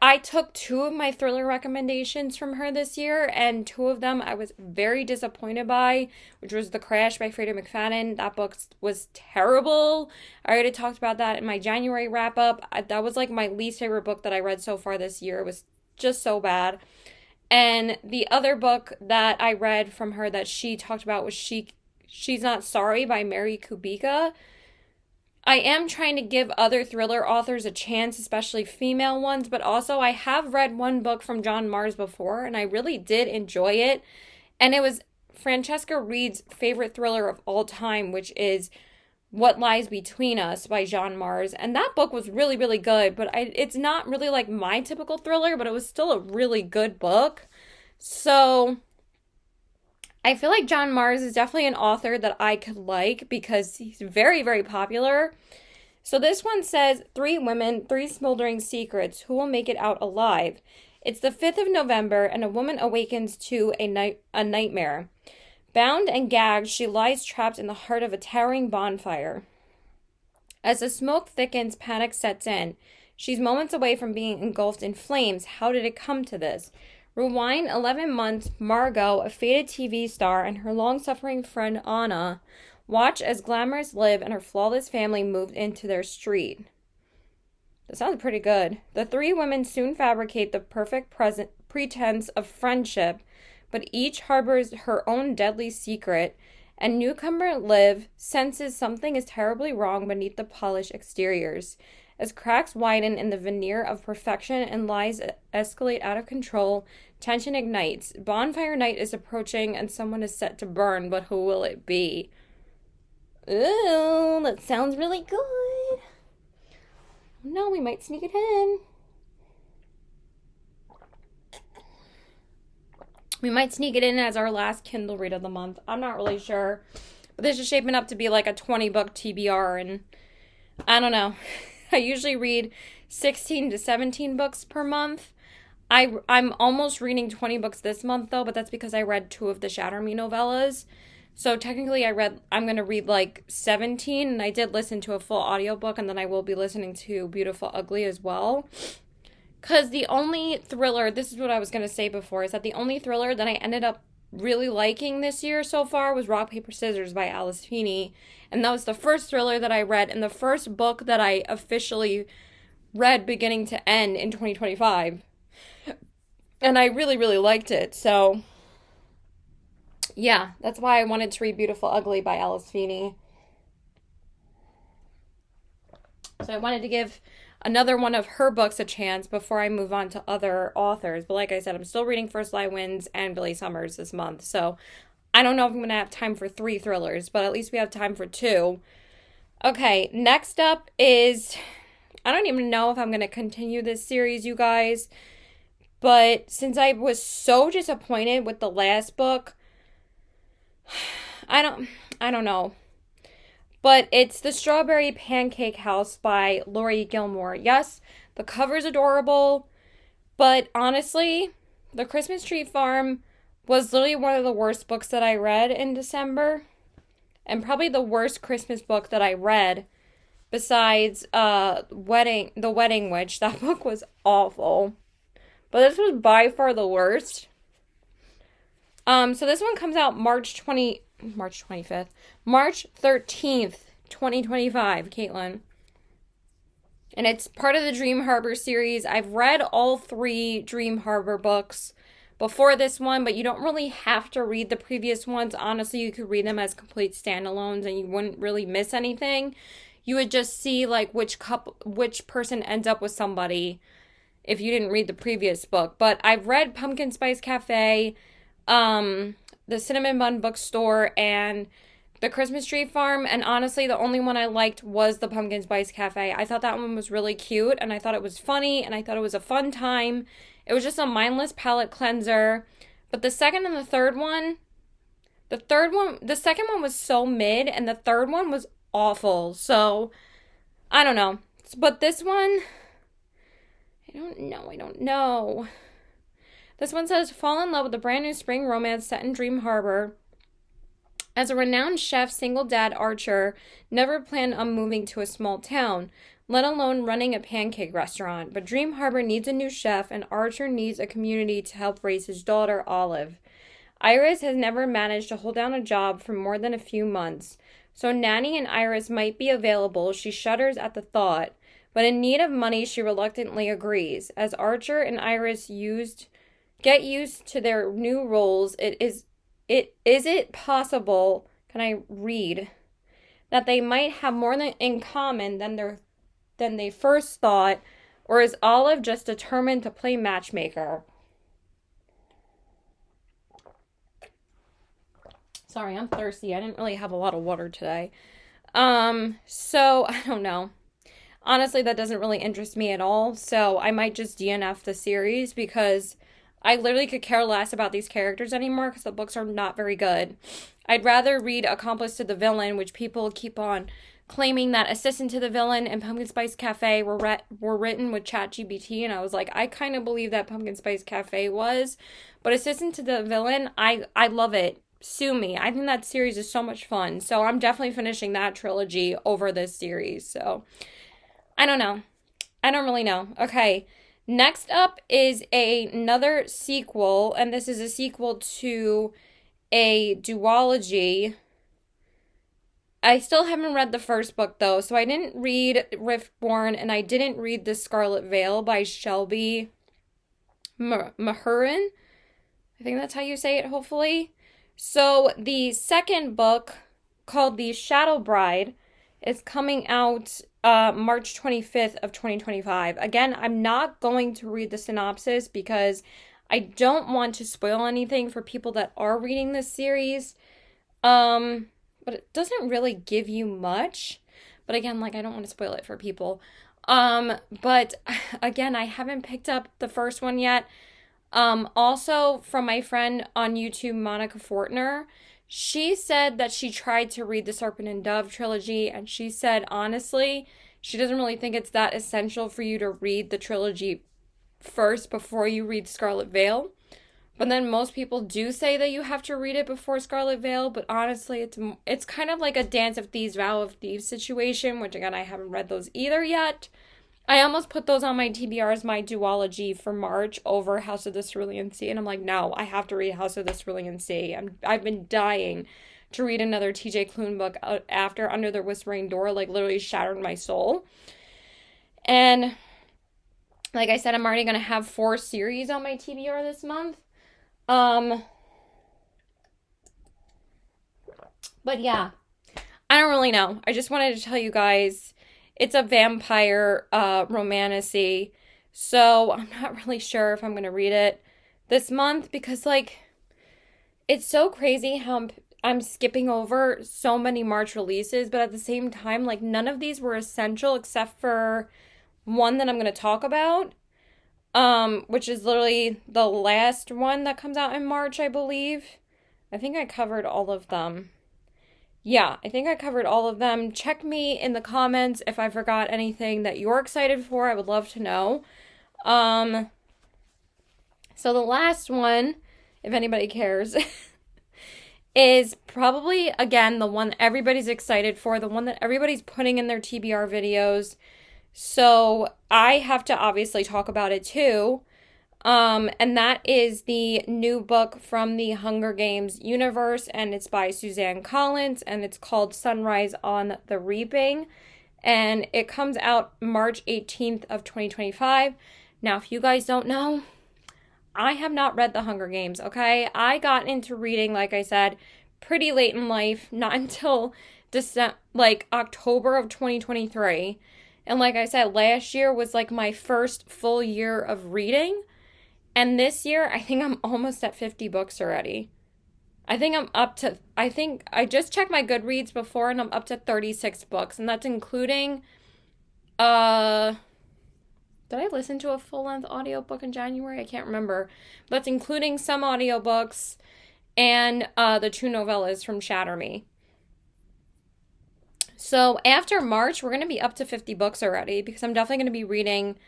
I took 2 of my thriller recommendations from her this year, and 2 of them I was very disappointed by, which was The Crash by Freida McFadden. That book was terrible. I already talked about that in my January wrap-up. That was my least favorite book that I read so far this year. It was just so bad. And the other book that I read from her that she talked about was She's Not Sorry by Mary Kubica. I am trying to give other thriller authors a chance, especially female ones, but also I have read one book from John Mars before, and I really did enjoy it. And it was Francesca Reed's favorite thriller of all time, which is What Lies Between Us by John Mars. And that book was really, really good, but it's not really my typical thriller, but it was still a really good book. So I feel like John Mars is definitely an author that I could like because he's very, very popular. So this one says, 3 women, 3 smoldering secrets. Who will make it out alive? It's the 5th of November and a woman awakens to a nightmare. Bound and gagged, she lies trapped in the heart of a towering bonfire. As the smoke thickens, panic sets in. She's moments away from being engulfed in flames. How did it come to this? Rewind 11 months, Margot, a faded TV star, and her long-suffering friend Anna watch as glamorous Liv and her flawless family moved into their street. That sounds pretty good. The three women soon fabricate the perfect pretense of friendship, but each harbors her own deadly secret, and newcomer Liv senses something is terribly wrong beneath the polished exteriors. As cracks widen in the veneer of perfection and lies escalate out of control, tension ignites. Bonfire night is approaching and someone is set to burn, but who will it be? Ooh, that sounds really good. No, we might sneak it in. We might sneak it in as our last Kindle read of the month. I'm not really sure. But this is shaping up to be like a 20-book TBR, and I don't know. I usually read 16 to 17 books per month. I'm almost reading 20 books this month, though, but that's because I read 2 of the Shatter Me novellas. So technically I'm going to read like 17, and I did listen to a full audiobook, and then I will be listening to Beautiful Ugly as well. Because the only thriller, this is what I was going to say before, is that the only thriller that I ended up really liking this year so far was Rock, Paper, Scissors by Alice Feeney. And that was the first thriller that I read and the first book that I officially read beginning to end in 2025. And I really, really liked it. So, yeah, that's why I wanted to read Beautiful Ugly by Alice Feeney. So I wanted to give another one of her books a chance before I move on to other authors. But like I said, I'm still reading First Lie Wins and Billy Summers this month. So I don't know if I'm going to have time for 3 thrillers, but at least we have time for 2. Okay, next up is, I don't even know if I'm going to continue this series, you guys. But since I was so disappointed with the last book, I don't know. But it's The Strawberry Pancake House by Laurie Gilmore. Yes, the cover's adorable, but honestly, The Christmas Tree Farm was literally one of the worst books that I read in December, and probably the worst Christmas book that I read besides The Wedding Witch. That book was awful. But this was by far the worst. So this one comes out March 13th, 2025, Caitlin. And it's part of the Dream Harbor series. I've read all 3 Dream Harbor books before this one, but you don't really have to read the previous ones. Honestly, you could read them as complete standalones and you wouldn't really miss anything. You would just see like which person ends up with somebody if you didn't read the previous book. But I've read Pumpkin Spice Cafe, The Cinnamon Bun Bookstore, and The Christmas Tree Farm, and honestly, the only one I liked was the Pumpkin Spice Cafe. I thought that one was really cute, and I thought it was funny, and I thought it was a fun time. It was just a mindless palate cleanser. But the second and the third one, the second one was so mid, and the third one was awful. So, I don't know. But this one, I don't know. This one says, fall in love with a brand new spring romance set in Dream Harbor. As a renowned chef, single dad Archer never planned on moving to a small town, let alone running a pancake restaurant. But Dream Harbor needs a new chef, and Archer needs a community to help raise his daughter, Olive. Iris has never managed to hold down a job for more than a few months, so Nanny and Iris might be available. She shudders at the thought, but in need of money, she reluctantly agrees. As Archer and Iris get used to their new roles, is it possible, can I read, that they might have more in common than they first thought, or is Olive just determined to play matchmaker? Sorry, I'm thirsty. I didn't really have a lot of water today. So I don't know. Honestly, that doesn't really interest me at all, so I might just DNF the series because I literally could care less about these characters anymore because the books are not very good. I'd rather read Accomplice to the Villain, which people keep on claiming that Assistant to the Villain and Pumpkin Spice Cafe were written with ChatGPT, and I was like, I kind of believe that Pumpkin Spice Cafe was, but Assistant to the Villain, I love it. Sue me. I think that series is so much fun, so I'm definitely finishing that trilogy over this series, so I don't know. I don't really know. Okay. Next up is another sequel, and this is a sequel to a duology. I still haven't read the first book though, so I didn't read Riftborn and I didn't read The Scarlet Veil by Shelby Mahurin. I think that's how you say it, hopefully. So the second book, called The Shadow Bride, is coming out March 25th of 2025. Again, I'm not going to read the synopsis because I don't want to spoil anything for people that are reading this series. But it doesn't really give you much. But again, like, I don't want to spoil it for people. But again, I haven't picked up the first one yet. Also from my friend on YouTube, Monica Fortner, she said that she tried to read the Serpent and Dove trilogy, and she said, honestly, she doesn't really think it's that essential for you to read the trilogy first before you read Scarlet Veil. But then most people do say that you have to read it before Scarlet Veil, but honestly, it's kind of like a Dance of Thieves, Vow of Thieves situation, which again, I haven't read those either yet. I almost put those on my TBR as my duology for March over House of the Cerulean Sea, and I'm like, no, I have to read House of the Cerulean Sea. I've been dying to read another TJ Klune book after Under the Whispering Door, like literally shattered my soul. And like I said, I'm already going to have 4 series on my TBR this month. But yeah, I don't really know. I just wanted to tell you guys, it's a vampire romantasy, so I'm not really sure if I'm gonna read it this month because, like, it's so crazy how I'm skipping over so many March releases, but at the same time, like, none of these were essential except for one that I'm gonna talk about. Which is literally the last one that comes out in March, I believe. I think I covered all of them. Yeah, I think I covered all of them. Check me in the comments if I forgot anything that you're excited for. I would love to know. So the last one, if anybody cares, is probably, again, the one that everybody's excited for, the one that everybody's putting in their TBR videos. So I have to obviously talk about it too. And that is the new book from the Hunger Games universe, and it's by Suzanne Collins, and it's called Sunrise on the Reaping, and it comes out March 18th of 2025. Now, if you guys don't know, I have not read the Hunger Games, okay? I got into reading, like I said, pretty late in life, not until October of 2023. And like I said, last year was like my first full year of reading. And this year, I think I'm almost at 50 books already. I just checked my Goodreads before and I'm up to 36 books. And that's including, did I listen to a full-length audiobook in January? I can't remember. That's including some audiobooks and the 2 novellas from Shatter Me. So after March, we're going to be up to 50 books already because I'm definitely going to be reading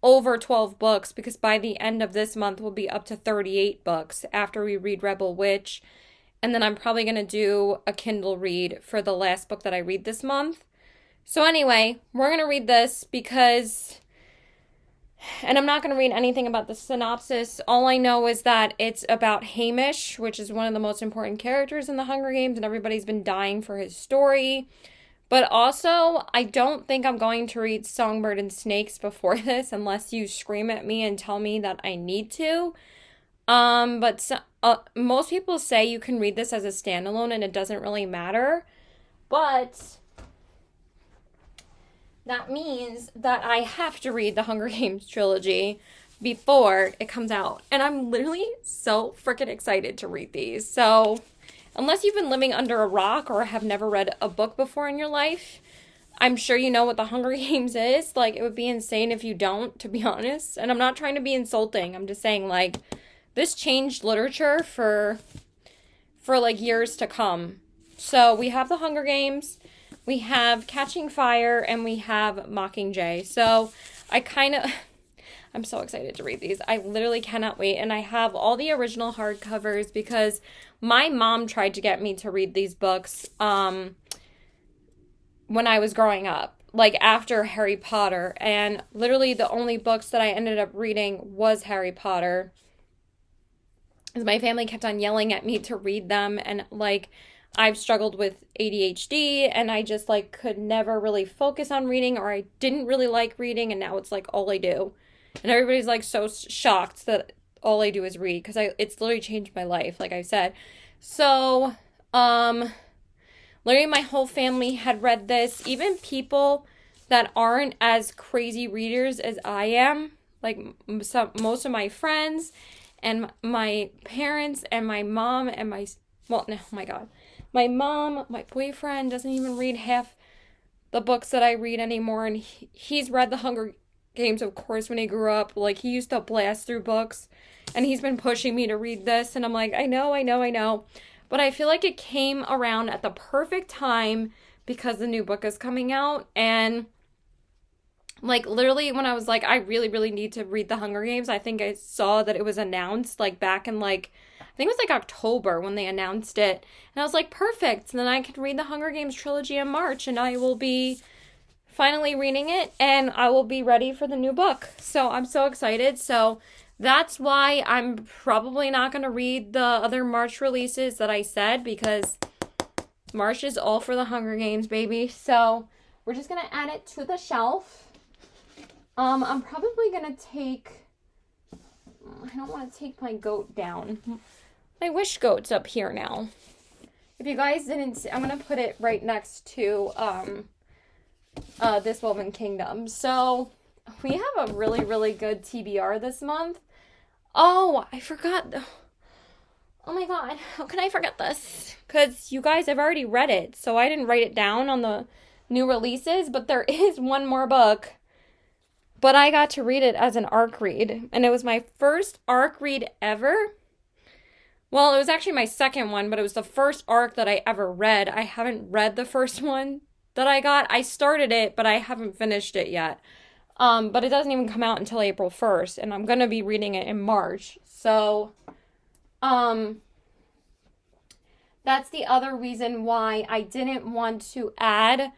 over 12 books because by the end of this month, we'll be up to 38 books after we read Rebel Witch. And then I'm probably going to do a Kindle read for the last book that I read this month. So anyway, we're going to read this because, and I'm not going to read anything about the synopsis. All I know is that it's about Hamish, which is one of the most important characters in the Hunger Games, and everybody's been dying for his story. But also, I don't think I'm going to read Songbird and Snakes before this unless you scream at me and tell me that I need to. Most people say you can read this as a standalone and it doesn't really matter. But that means that I have to read the Hunger Games trilogy before it comes out. And I'm literally so freaking excited to read these. So unless you've been living under a rock or have never read a book before in your life, I'm sure you know what the Hunger Games is. Like, it would be insane if you don't, to be honest. And I'm not trying to be insulting. I'm just saying, like, this changed literature for like years to come. So we have the Hunger Games, we have Catching Fire, and we have Mockingjay. So I'm so excited to read these. I literally cannot wait. And I have all the original hardcovers because my mom tried to get me to read these books when I was growing up. like after Harry Potter. And literally the only books that I ended up reading was Harry Potter. Because my family kept on yelling at me to read them. And like, I've struggled with ADHD and I just like could never really focus on reading, or I didn't really like reading, and now it's like all I do. And everybody's like so shocked that all I do is read, because it's literally changed my life, like I said. So, literally my whole family had read this. Even people that aren't as crazy readers as I am, like most of my friends and my parents and my mom and well, no, oh my God. My mom, my boyfriend doesn't even read half the books that I read anymore, and he's read The Hunger Games, of course, when he grew up. Like, he used to blast through books, and he's been pushing me to read this, and I'm like, I know. But I feel like it came around at the perfect time because the new book is coming out, and like literally when I was like, I really, really need to read The Hunger Games, I think I saw that it was announced like back in like, I think it was like October when they announced it. And I was like, perfect. And then I can read the Hunger Games trilogy in March, and I will be finally reading it, and I will be ready for the new book. So I'm so excited. So that's why I'm probably not going to read the other March releases that I said, because March is all for the Hunger Games, baby. So we're just going to add it to the shelf. I'm probably going to take, I don't want to take my goat down. My wish goat's up here now. If you guys didn't see, I'm going to put it right next to This Woman Kingdom. So we have a really, really good TBR this month. Oh, I forgot. Oh my God. How can I forget this? Because you guys have already read it. So I didn't write it down on the new releases. But there is one more book. But I got to read it as an ARC read. And it was my first ARC read ever. Well, it was actually my second one, but it was the first ARC that I ever read. I haven't read the first one that I got. I started it, but I haven't finished it yet. But it doesn't even come out until April 1st. And I'm going to be reading it in March. So, that's the other reason why I didn't want to add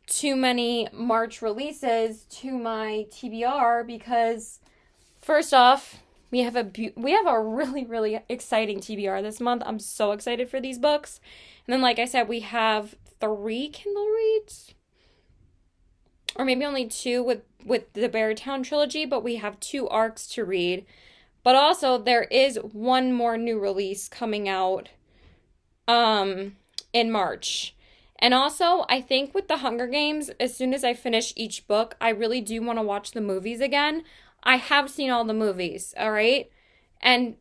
too many March releases to my TBR, because first off, we have a really, really exciting TBR this month. I'm so excited for these books. And then, like I said, we have 3 Kindle reads, or maybe only 2 with the Beartown trilogy, but we have 2 arcs to read. But also there is one more new release coming out in March. And also, I think with the Hunger Games, as soon as I finish each book, I really do want to watch the movies again. I have seen all the movies, all right? And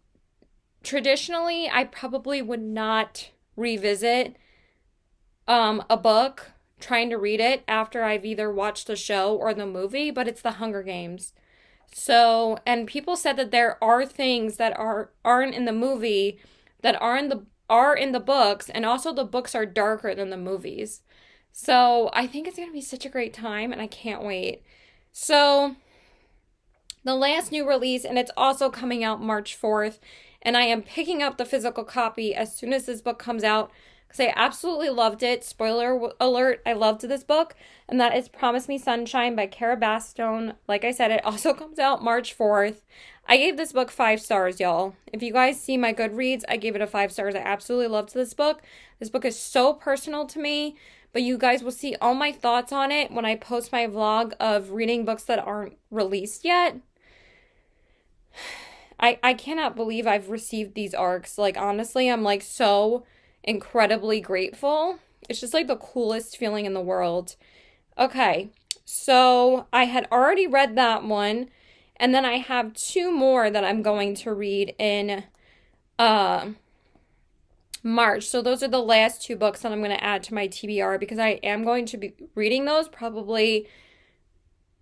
traditionally, I probably would not revisit a book trying to read it after I've either watched the show or the movie, but it's the Hunger Games. So, and people said that there are things that aren't in the movie that are in the books, and also the books are darker than the movies. So I think it's going to be such a great time, and I can't wait. So the last new release, and it's also coming out March 4th, and I am picking up the physical copy as soon as this book comes out, because I absolutely loved it. Spoiler alert, I loved this book, and that is Promise Me Sunshine by Cara Bastone. Like I said, it also comes out March 4th. I gave this book 5 stars, y'all. If you guys see my Goodreads, I gave it a 5 stars. I absolutely loved this book. This book is so personal to me, but you guys will see all my thoughts on it when I post my vlog of reading books that aren't released yet. I cannot believe I've received these arcs. Like, honestly, I'm like so incredibly grateful. It's just like the coolest feeling in the world. Okay, so I had already read that one, and then I have 2 more that I'm going to read in March. So those are the last 2 books that I'm going to add to my TBR, because I am going to be reading those probably,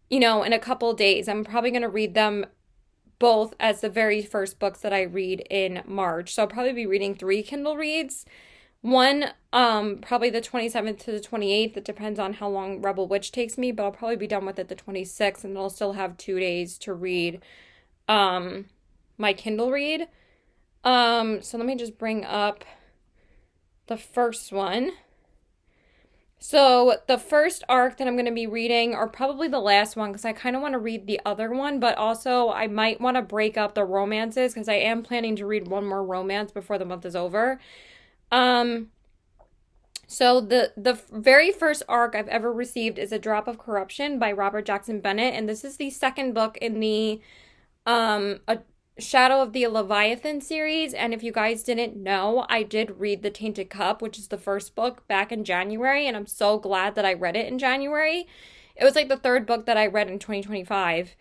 in a couple days. I'm probably going to read them both as the very first books that I read in March. So I'll probably be reading 3 Kindle reads. One, probably the 27th to the 28th. It depends on how long Rebel Witch takes me, but I'll probably be done with it the 26th, and I'll still have 2 days to read my Kindle read. So let me just bring up the first one. So the first arc that I'm going to be reading, or probably the last one, because I kind of want to read the other one, but also I might want to break up the romances because I am planning to read one more romance before the month is over. Um, so the very first arc I've ever received is A Drop of Corruption by Robert Jackson Bennett, and this is the second book in the A Shadow of the Leviathan series. And if you guys didn't know, I did read The Tainted Cup, which is the first book, back in January, and I'm so glad that I read it in January. It was like the third book that I read in 2025,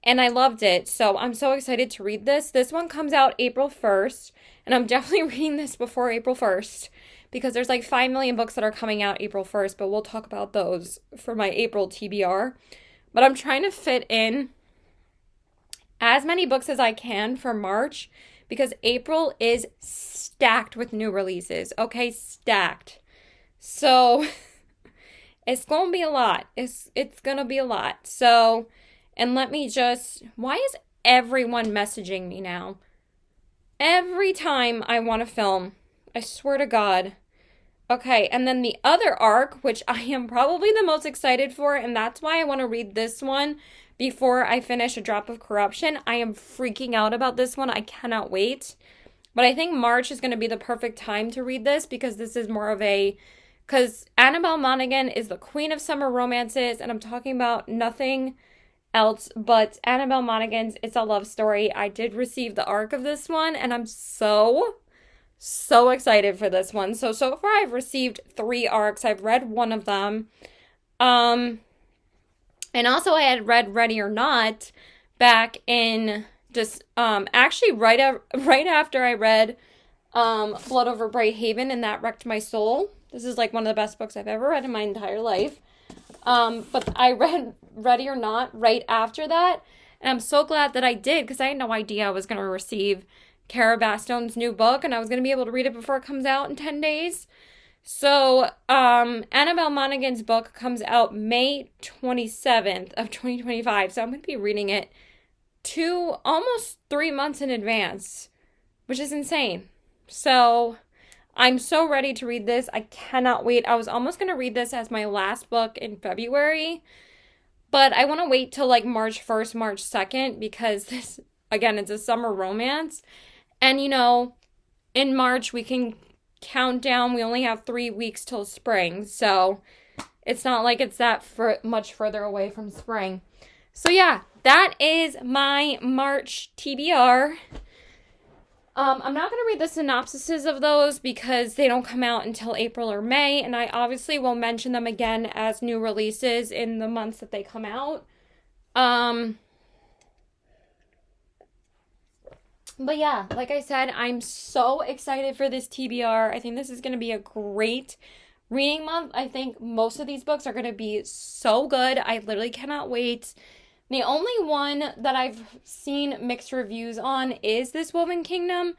and I loved it. So I'm so excited to read this. This one comes out April 1st, and I'm definitely reading this before April 1st because there's like 5 million books that are coming out April 1st, but we'll talk about those for my April TBR. But I'm trying to fit in as many books as I can for March because April is stacked with new releases. Okay, stacked. So it's gonna be a lot. It's gonna be a lot. So, and let me just, why is everyone messaging me now? Every time I want to film, I swear to God. Okay, and then the other arc, which I am probably the most excited for, and that's why I want to read this one before I finish A Drop of Corruption. I am freaking out about this one. I cannot wait. But I think March is going to be the perfect time to read this because this is more of because Annabelle Monaghan is the queen of summer romances, and I'm talking about nothing else but Annabelle Monaghan's It's a Love Story. I did receive the arc of this one, and I'm so excited for this one. So far I've received 3 arcs. I've read one of them. And also I had read Ready or Not back in just actually right after I read Blood Over Bright Haven, and that wrecked my soul. This is like one of the best books I've ever read in my entire life. But I read Ready or Not right after that, and I'm so glad that I did because I had no idea I was going to receive Cara Bastone's new book, and I was going to be able to read it before it comes out in 10 days. So, Annabelle Monaghan's book comes out May 27th of 2025, so I'm going to be reading it almost 3 months in advance, which is insane. So, I'm so ready to read this. I cannot wait. I was almost going to read this as my last book in February, but I want to wait till like March 1st, March 2nd, because this, again, it's a summer romance. And, in March, we can count down. We only have 3 weeks till spring. So it's not like it's that much further away from spring. So, yeah, that is my March TBR. I'm not going to read the synopsises of those because they don't come out until April or May. And I obviously will mention them again as new releases in the months that they come out. But yeah, like I said, I'm so excited for this TBR. I think this is going to be a great reading month. I think most of these books are going to be so good. I literally cannot wait. The only one that I've seen mixed reviews on is This Woven Kingdom.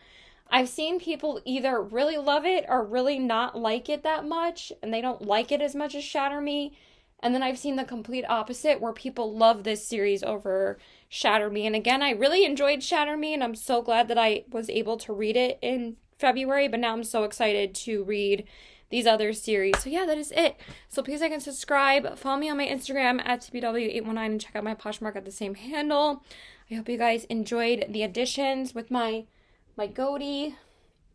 I've seen people either really love it or really not like it that much, and they don't like it as much as Shatter Me. And then I've seen the complete opposite where people love this series over Shatter Me. And again, I really enjoyed Shatter Me, and I'm so glad that I was able to read it in February, but now I'm so excited to read these other series. So yeah, that is it. So please like and subscribe. Follow me on my Instagram at TBW819 and check out my Poshmark at the same handle. I hope you guys enjoyed the additions with my goatee,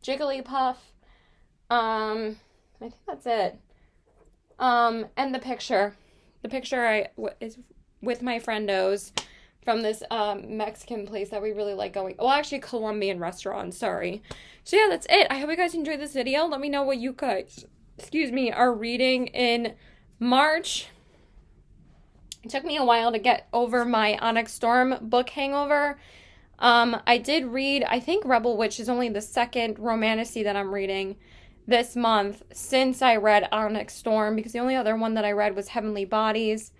Jigglypuff. I think that's it. And the picture is with my friendos from this Mexican place that we really like going. Well, actually, Colombian restaurant. Sorry. So yeah, that's it. I hope you guys enjoyed this video. Let me know what you guys, are reading in March. It took me a while to get over my Onyx Storm book hangover. I did read, I think Rebel Witch is only the second romantasy that I'm reading this month since I read Onyx Storm, because the only other one that I read was Heavenly Bodies.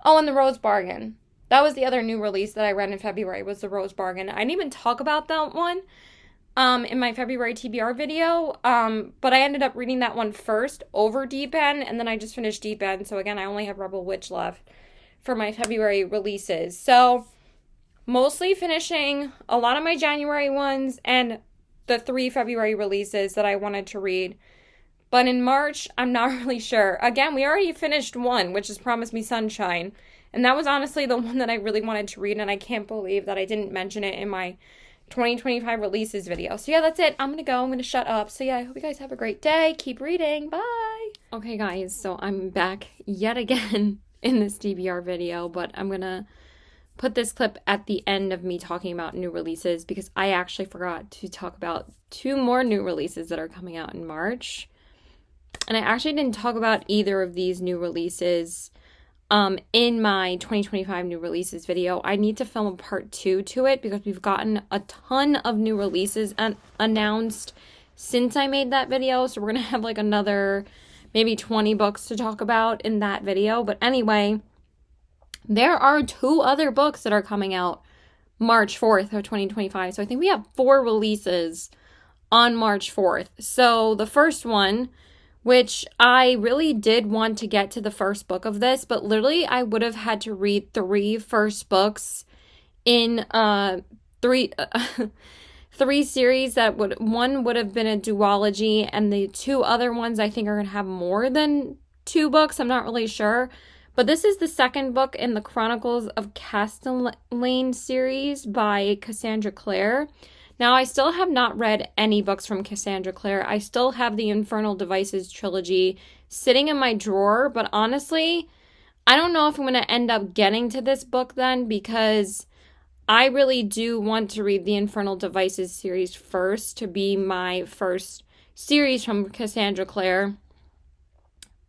Oh, and The Rose Bargain. That was the other new release that I read in February, was The Rose Bargain. I didn't even talk about that one in my February TBR video, but I ended up reading that one first over Deep End, and then I just finished Deep End. So again, I only have Rebel Witch left for my February releases. So mostly finishing a lot of my January ones and the 3 February releases that I wanted to read. But in March, I'm not really sure. Again, we already finished one, which is Promise Me Sunshine. And that was honestly the one that I really wanted to read, and I can't believe that I didn't mention it in my 2025 releases video. So yeah, that's it. I'm gonna go. I'm gonna shut up. So yeah, I hope you guys have a great day. Keep reading. Bye. Okay, guys, so I'm back yet again in this TBR video, but I'm gonna put this clip at the end of me talking about new releases because I actually forgot to talk about 2 more new releases that are coming out in March. And I actually didn't talk about either of these new releases in my 2025 new releases video. I need to film a part 2 to it because we've gotten a ton of new releases announced since I made that video. So we're going to have like another maybe 20 books to talk about in that video. But anyway, there are 2 other books that are coming out March 4th of 2025. So I think we have 4 releases on March 4th. So the first one, which I really did want to get to the first book of this, but literally I would have had to read 3 first books in 3 series that one would have been a duology, and the 2 other ones I think are going to have more than 2 books. I'm not really sure. But this is the second book in the Chronicles of Castellane series by Cassandra Clare. Now, I still have not read any books from Cassandra Clare. I still have the Infernal Devices trilogy sitting in my drawer, but honestly, I don't know if I'm going to end up getting to this book then, because I really do want to read the Infernal Devices series first to be my first series from Cassandra Clare.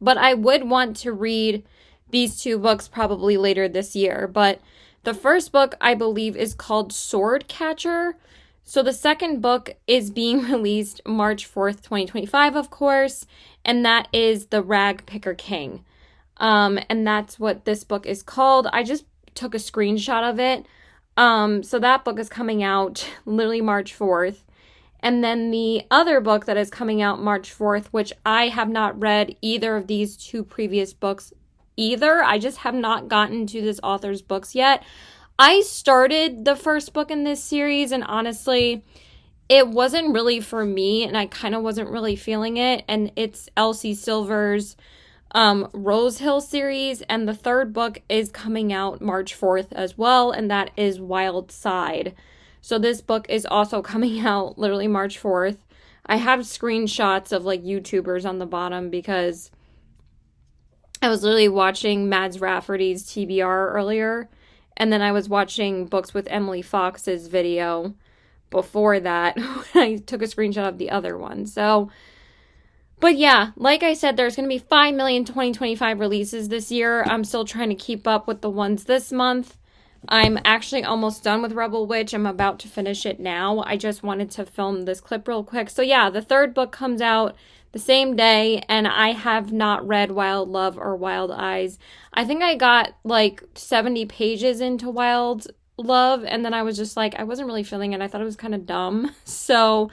But I would want to read these 2 books probably later this year. But the first book, I believe, is called Sword Catcher. So the second book is being released March 4th, 2025, of course, and that is The Rag Picker King. And that's what this book is called. I just took a screenshot of it. So that book is coming out literally March 4th. And then the other book that is coming out March 4th, which I have not read either of these 2 previous books either. I just have not gotten to this author's books yet. I started the first book in this series, and honestly, it wasn't really for me, and I kind of wasn't really feeling it. And it's Elsie Silver's Rose Hill series, and the third book is coming out March 4th as well, and that is Wild Side. So this book is also coming out literally March 4th. I have screenshots of like YouTubers on the bottom because I was literally watching Mads Rafferty's TBR earlier. And then I was watching Books with Emily Fox's video before that. I took a screenshot of the other one. So, but yeah, like I said, there's going to be 5 million 2025 releases this year. I'm still trying to keep up with the ones this month. I'm actually almost done with Rebel Witch. I'm about to finish it now. I just wanted to film this clip real quick. So yeah, the third book comes out the same day, and I have not read Wild Love or Wild Eyes. I think I got like 70 pages into Wild Love, and then I was just like, I wasn't really feeling it. I thought it was kind of dumb. So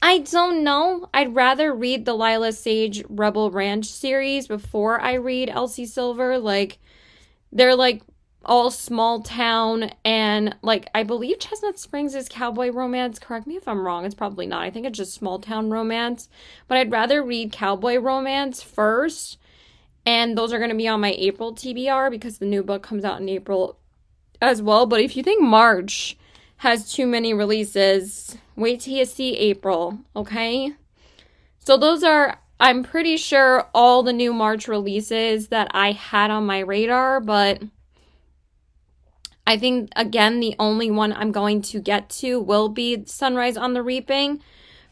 I don't know. I'd rather read the Lila Sage Rebel Ranch series before I read Elsie Silver. Like, they're like all small town, and like I believe Chestnut Springs is cowboy romance. Correct me if I'm wrong. It's probably not. I think it's just small town romance. But I'd rather read cowboy romance first, and those are going to be on my April TBR because the new book comes out in April as well. But if you think March has too many releases, wait till you see April, okay? So those are, I'm pretty sure, all the new March releases that I had on my radar, but I think, again, the only one I'm going to get to will be Sunrise on the Reaping.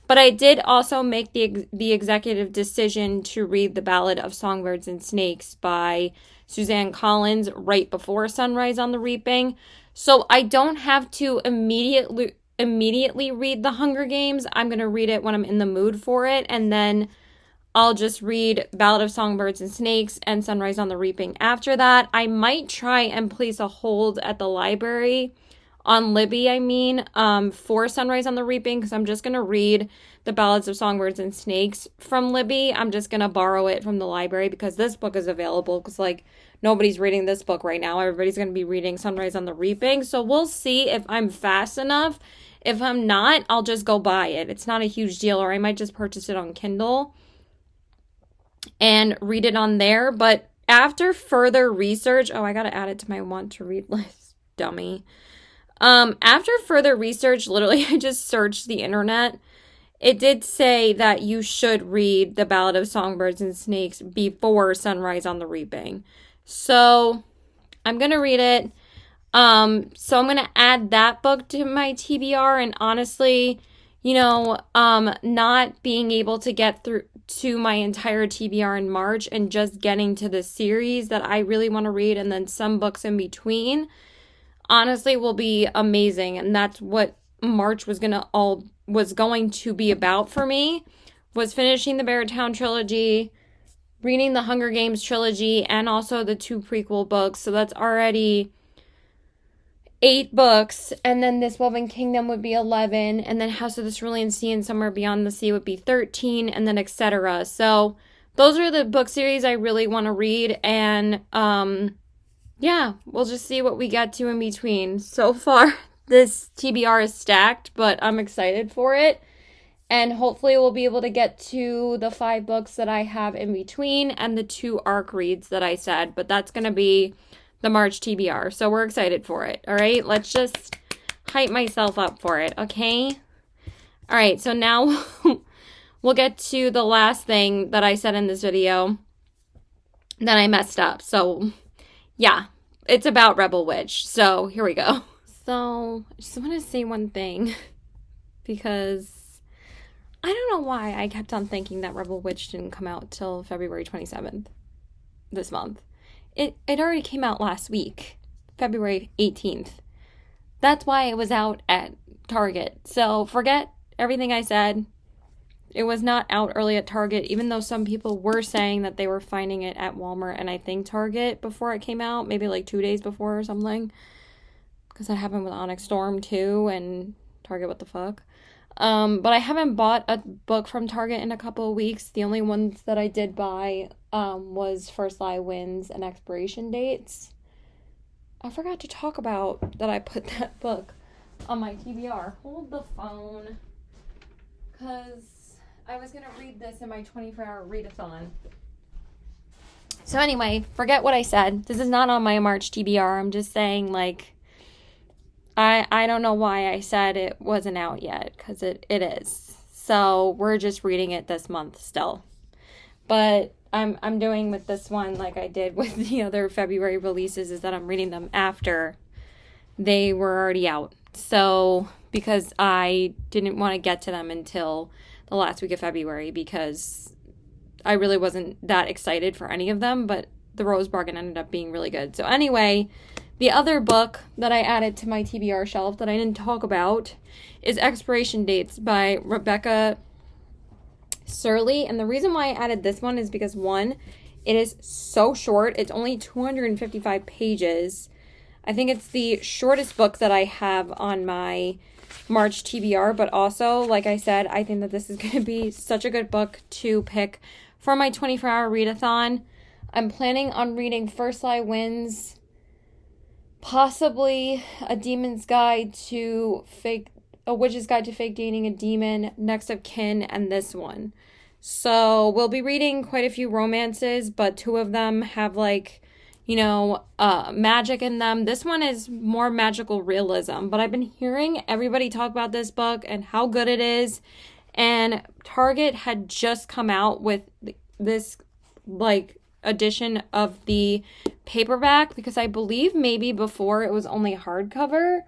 But I did also make the executive decision to read The Ballad of Songbirds and Snakes by Suzanne Collins right before Sunrise on the Reaping. So I don't have to immediately read The Hunger Games. I'm going to read it when I'm in the mood for it. And then I'll just read Ballad of Songbirds and Snakes and Sunrise on the Reaping after that. I might try and place a hold at the library on Libby, for Sunrise on the Reaping, because I'm just going to read the Ballads of Songbirds and Snakes from Libby. I'm just going to borrow it from the library because this book is available, because like nobody's reading this book right now. Everybody's going to be reading Sunrise on the Reaping. So we'll see if I'm fast enough. If I'm not, I'll just go buy it. It's not a huge deal, or I might just purchase it on Kindle. and read it on there. But after further research, oh, I got to add it to my want to read list, dummy. After further research, literally, I just searched the internet. It did say that you should read The Ballad of Songbirds and Snakes before Sunrise on the Reaping. So I'm going to read it. So I'm going to add that book to my TBR. And honestly, not being able to get through to my entire TBR in March and just getting to the series that I really want to read and then some books in between, honestly will be amazing. And that's what March was going to be about for me, was finishing the Beartown trilogy, reading the Hunger Games trilogy, and also the 2 prequel books. So that's already 8 books, and then This Woven Kingdom would be 11, and then House of the Cerulean Sea and Somewhere Beyond the Sea would be 13, and then etc. So those are the book series I really want to read, and yeah, we'll just see what we get to in between. So far, this TBR is stacked, but I'm excited for it, and hopefully we'll be able to get to the 5 books that I have in between and the 2 arc reads that I said, but that's going to be the March TBR. So we're excited for it. All right. Let's just hype myself up for it. Okay. All right. So now we'll get to the last thing that I said in this video that I messed up. So yeah, it's about Rebel Witch. So here we go. So I just want to say one thing because I don't know why I kept on thinking that Rebel Witch didn't come out till February 27th this month. It already came out last week, February 18th. That's why it was out at Target. So forget everything I said. It was not out early at Target, even though some people were saying that they were finding it at Walmart and I think Target before it came out, maybe like 2 days before or something. Because that happened with Onyx Storm too, and Target, what the fuck. But I haven't bought a book from Target in a couple of weeks. The only ones that I did buy was First Lie Wins and Expiration Dates. I forgot to talk about that I put that book on my TBR. Hold the phone. Because I was going to read this in my 24-hour readathon. So anyway, forget what I said. This is not on my March TBR. I'm just saying, like, I don't know why I said it wasn't out yet, because it is. So we're just reading it this month still. But I'm doing with this one like I did with the other February releases, is that I'm reading them after they were already out. So because I didn't want to get to them until the last week of February, because I really wasn't that excited for any of them, but the Rose Bargain ended up being really good. So anyway, the other book that I added to my TBR shelf that I didn't talk about is Expiration Dates by Rebecca Surley. And the reason why I added this one is because, one, it is so short. It's only 255 pages. I think it's the shortest book that I have on my March TBR. But also, like I said, I think that this is going to be such a good book to pick for my 24-hour readathon. I'm planning on reading First Lie Wins, possibly A Witch's Guide to Fake Dating a Demon, Next of Kin, and this one. So we'll be reading quite a few romances, but 2 of them have magic in them. This one is more magical realism, but I've been hearing everybody talk about this book and how good it is. And Target had just come out with this edition of the paperback, because I believe maybe before it was only hardcover,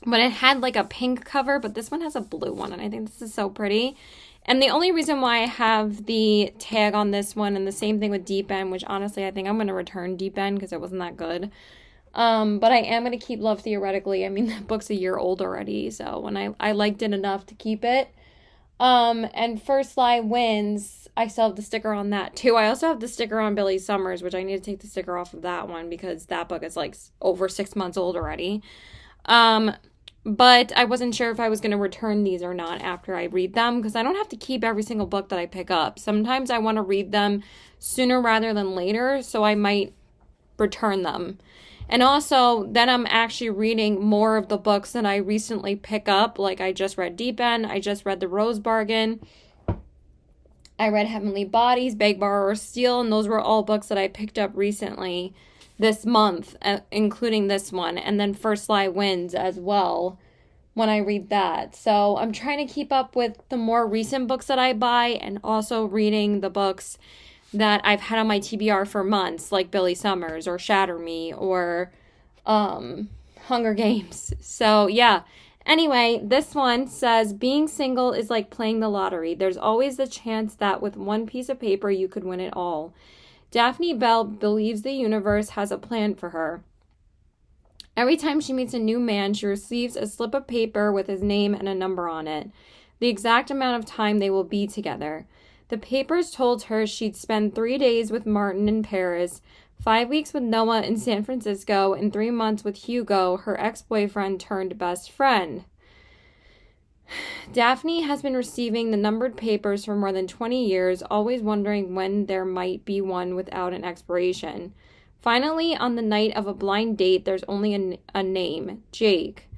but it had a pink cover, but this one has a blue one, and I think this is so pretty. And the only reason why I have the tag on this one, and the same thing with Deep End, which honestly I think I'm going to return Deep End because it wasn't that good, but I am going to keep Love Theoretically. I mean, that book's a year old already, so when I liked it enough to keep it. And First Lie Wins, I still have the sticker on that too. I also have the sticker on Billy Summers, which I need to take the sticker off of that one because that book is over 6 months old already. But I wasn't sure if I was going to return these or not after I read them, because I don't have to keep every single book that I pick up. Sometimes I want to read them sooner rather than later, so I might return them. And also, then I'm actually reading more of the books that I recently pick up. Like, I just read Deep End. I just read The Rose Bargain. I read Heavenly Bodies, Beg, Borrow, or Steal, and those were all books that I picked up recently this month, including this one, and then First Lie Wins as well when I read that. So I'm trying to keep up with the more recent books that I buy and also reading the books that I've had on my TBR for months, like Billy Summers or Shatter Me or Hunger Games. So yeah. Anyway, this one says being single is like playing the lottery. There's always the chance that with one piece of paper you could win it all. Daphne Bell believes the universe has a plan for her. Every time she meets a new man, she receives a slip of paper with his name and a number on it, the exact amount of time they will be together. The papers told her she'd spend 3 days with Martin in Paris, 5 weeks with Noah in San Francisco, and 3 months with Hugo, her ex-boyfriend turned best friend. Daphne has been receiving the numbered papers for more than 20 years, always wondering when there might be one without an expiration. Finally, on the night of a blind date, there's only a name, Jake.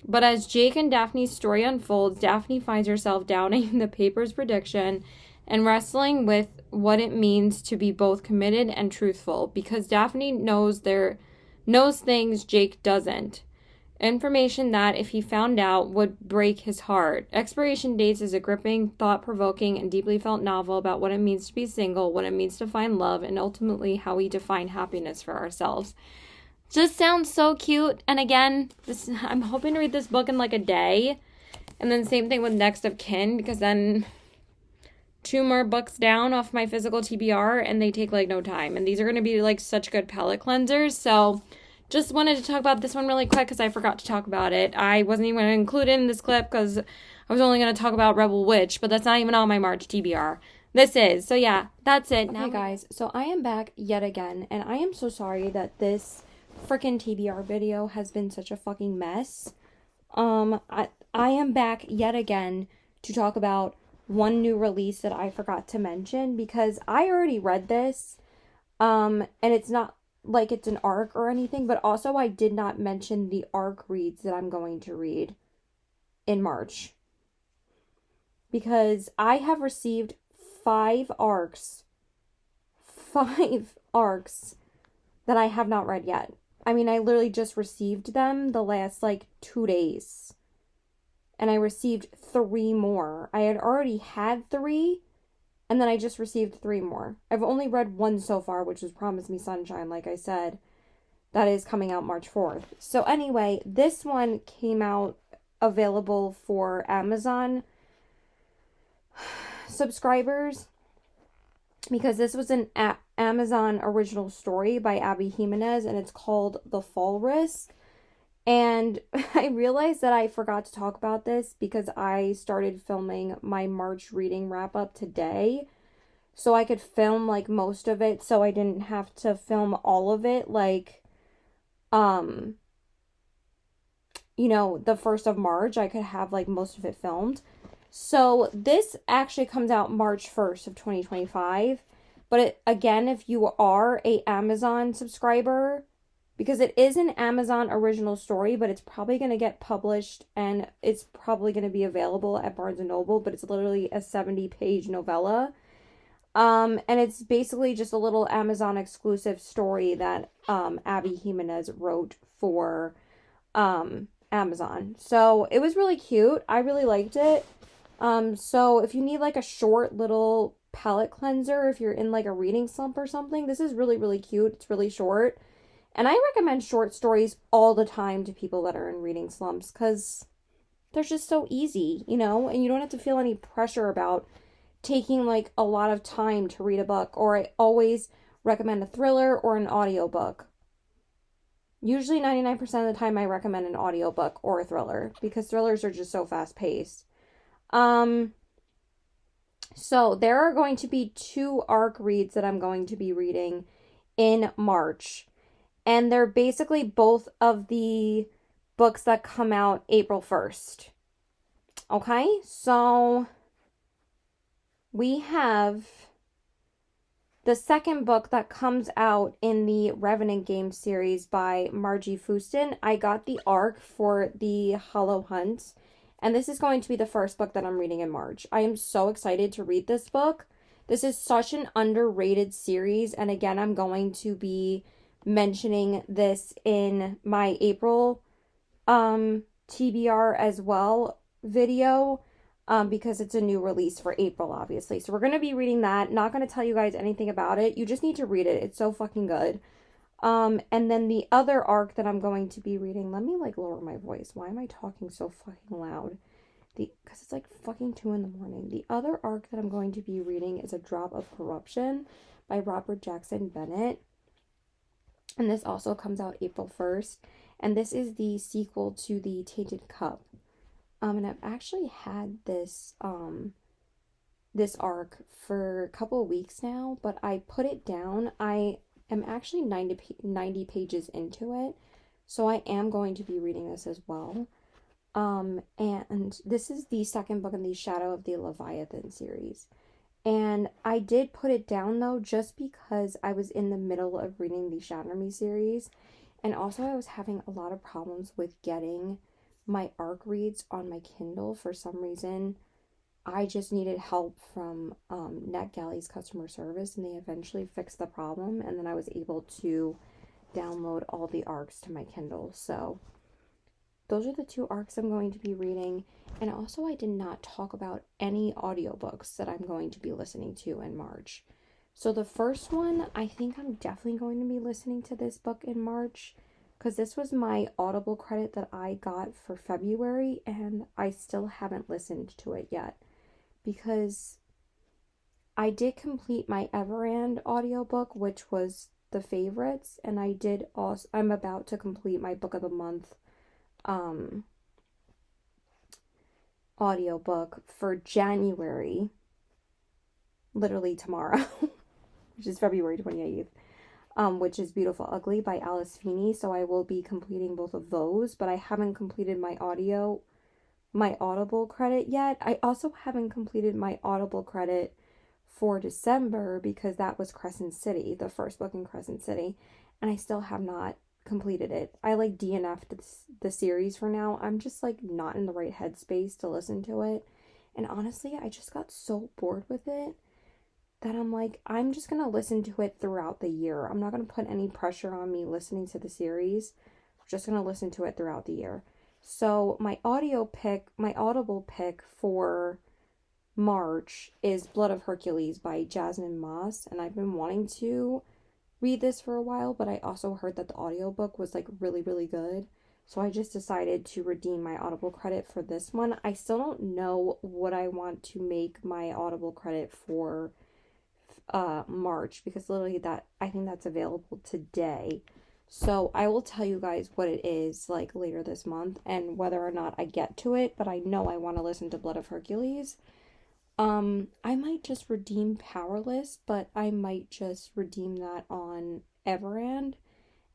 But as Jake and Daphne's story unfolds, Daphne finds herself doubting the paper's prediction and wrestling with what it means to be both committed and truthful, because Daphne knows things Jake doesn't. Information that, if he found out, would break his heart. Expiration Dates is a gripping, thought-provoking, and deeply felt novel about what it means to be single, what it means to find love, and ultimately how we define happiness for ourselves. Just sounds so cute. And again, I'm hoping to read this book in like a day. And then same thing with Next of Kin, because then 2 more books down off my physical TBR and they take like no time. And these are going to be like such good palette cleansers. So just wanted to talk about this one really quick because I forgot to talk about it. I wasn't even going to include it in this clip because I was only going to talk about Rebel Witch, but that's not even on my March TBR. This is. So yeah, that's it. Okay, guys, so I am back yet again, and I am so sorry that this freaking TBR video has been such a fucking mess. I am back yet again to talk about one new release that I forgot to mention because I already read this, and it's not like it's an arc or anything, but also I did not mention the arc reads that I'm going to read in March because I have received 5 arcs that I have not read yet. I mean, I literally just received them the last like 2 days. And I received 3 more. I had already had 3, and then I just received 3 more. I've only read 1 so far, which was Promise Me Sunshine, like I said. That is coming out March 4th. So anyway, this one came out available for Amazon subscribers because this was an Amazon original story by Abby Jimenez, and it's called The Fall Risk. And I realized that I forgot to talk about this because I started filming my March reading wrap up today. So I could film like most of it so I didn't have to film all of it like you know, the 1st of March. I could have like most of it filmed. So this actually comes out March 1st of 2025. But again, if you are a Amazon subscriber, because it is an Amazon original story, but it's probably going to get published and it's probably going to be available at Barnes & Noble, but it's literally a 70-page novella. And it's basically just a little Amazon exclusive story that Abby Jimenez wrote for Amazon. So it was really cute. I really liked it. So if you need like a short little palette cleanser, if you're in like a reading slump or something, this is really, really cute. It's really short. And I recommend short stories all the time to people that are in reading slumps because they're just so easy, you know, and you don't have to feel any pressure about taking like a lot of time to read a book. Or I always recommend a thriller or an audiobook. Usually 99% of the time I recommend an audiobook or a thriller because thrillers are just so fast paced. So there are going to be 2 arc reads that I'm going to be reading in March. And they're basically both of the books that come out April 1st. Okay, so we have the second book that comes out in the Revenant Game series by Margie Fuston. I got the arc for the Hollow Hunt, and this is going to be the first book that I'm reading in March. I am so excited to read this book This is such an underrated series, and again, I'm going to be mentioning this in my April TBR as well video, because it's a new release for April, obviously. So we're going to be reading that. Not going to tell you guys anything about it. You just need to read it. It's so fucking good. And then the other arc that I'm going to be reading, let me like lower my voice. Why am I talking so fucking loud? Because it's like fucking 2 in the morning. The other arc that I'm going to be reading is A Drop of Corruption by Robert Jackson Bennett. And this also comes out April 1st. And this is the sequel to The Tainted Cup. And I've actually had this arc for a couple of weeks now, but I put it down. I am actually 90 pages into it, so I am going to be reading this as well. And this is the second book in the Shadow of the Leviathan series. And I did put it down though, just because I was in the middle of reading the Shatter Me series. And also I was having a lot of problems with getting my ARC reads on my Kindle. For some reason, I just needed help from NetGalley's customer service, and they eventually fixed the problem. And then I was able to download all the ARCs to my Kindle. So those are the 2 arcs I'm going to be reading. And also, I did not talk about any audiobooks that I'm going to be listening to in March. So the first one, I think I'm definitely going to be listening to this book in March, because this was my Audible credit that I got for February, and I still haven't listened to it yet, because I did complete my Everand audiobook, which was The Favorites, and I'm about to complete my Book of the Month audiobook for January, literally tomorrow, which is February 28th, which is Beautiful Ugly by Alice Feeney. So I will be completing both of those, but I haven't completed my Audible credit yet. I also haven't completed my Audible credit for December, because that was Crescent City, the first book in Crescent City, and I still have not completed it. I like DNF'd the series for now. I'm just like not in the right headspace to listen to it. And honestly, I just got so bored with it that I'm like, I'm just gonna listen to it throughout the year. I'm not gonna put any pressure on me listening to the series. I'm just gonna listen to it throughout the year. So my Audible pick for March is Blood of Hercules by Jasmine Moss, and I've been wanting to read this for a while, but I also heard that the audiobook was like really, really good. So I just decided to redeem my Audible credit for this one. I still don't know what I want to make my Audible credit for March, because literally that, I think that's available today. So I will tell you guys what it is like later this month and whether or not I get to it, but I know I want to listen to Blood of Hercules. I might just redeem Powerless, but I might just redeem that on Everand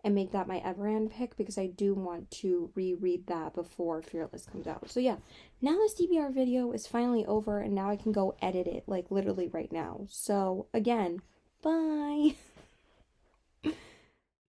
and make that my Everand pick, because I do want to reread that before Fearless comes out. So yeah, now this DBR video is finally over, and now I can go edit it, like literally right now. So again, bye!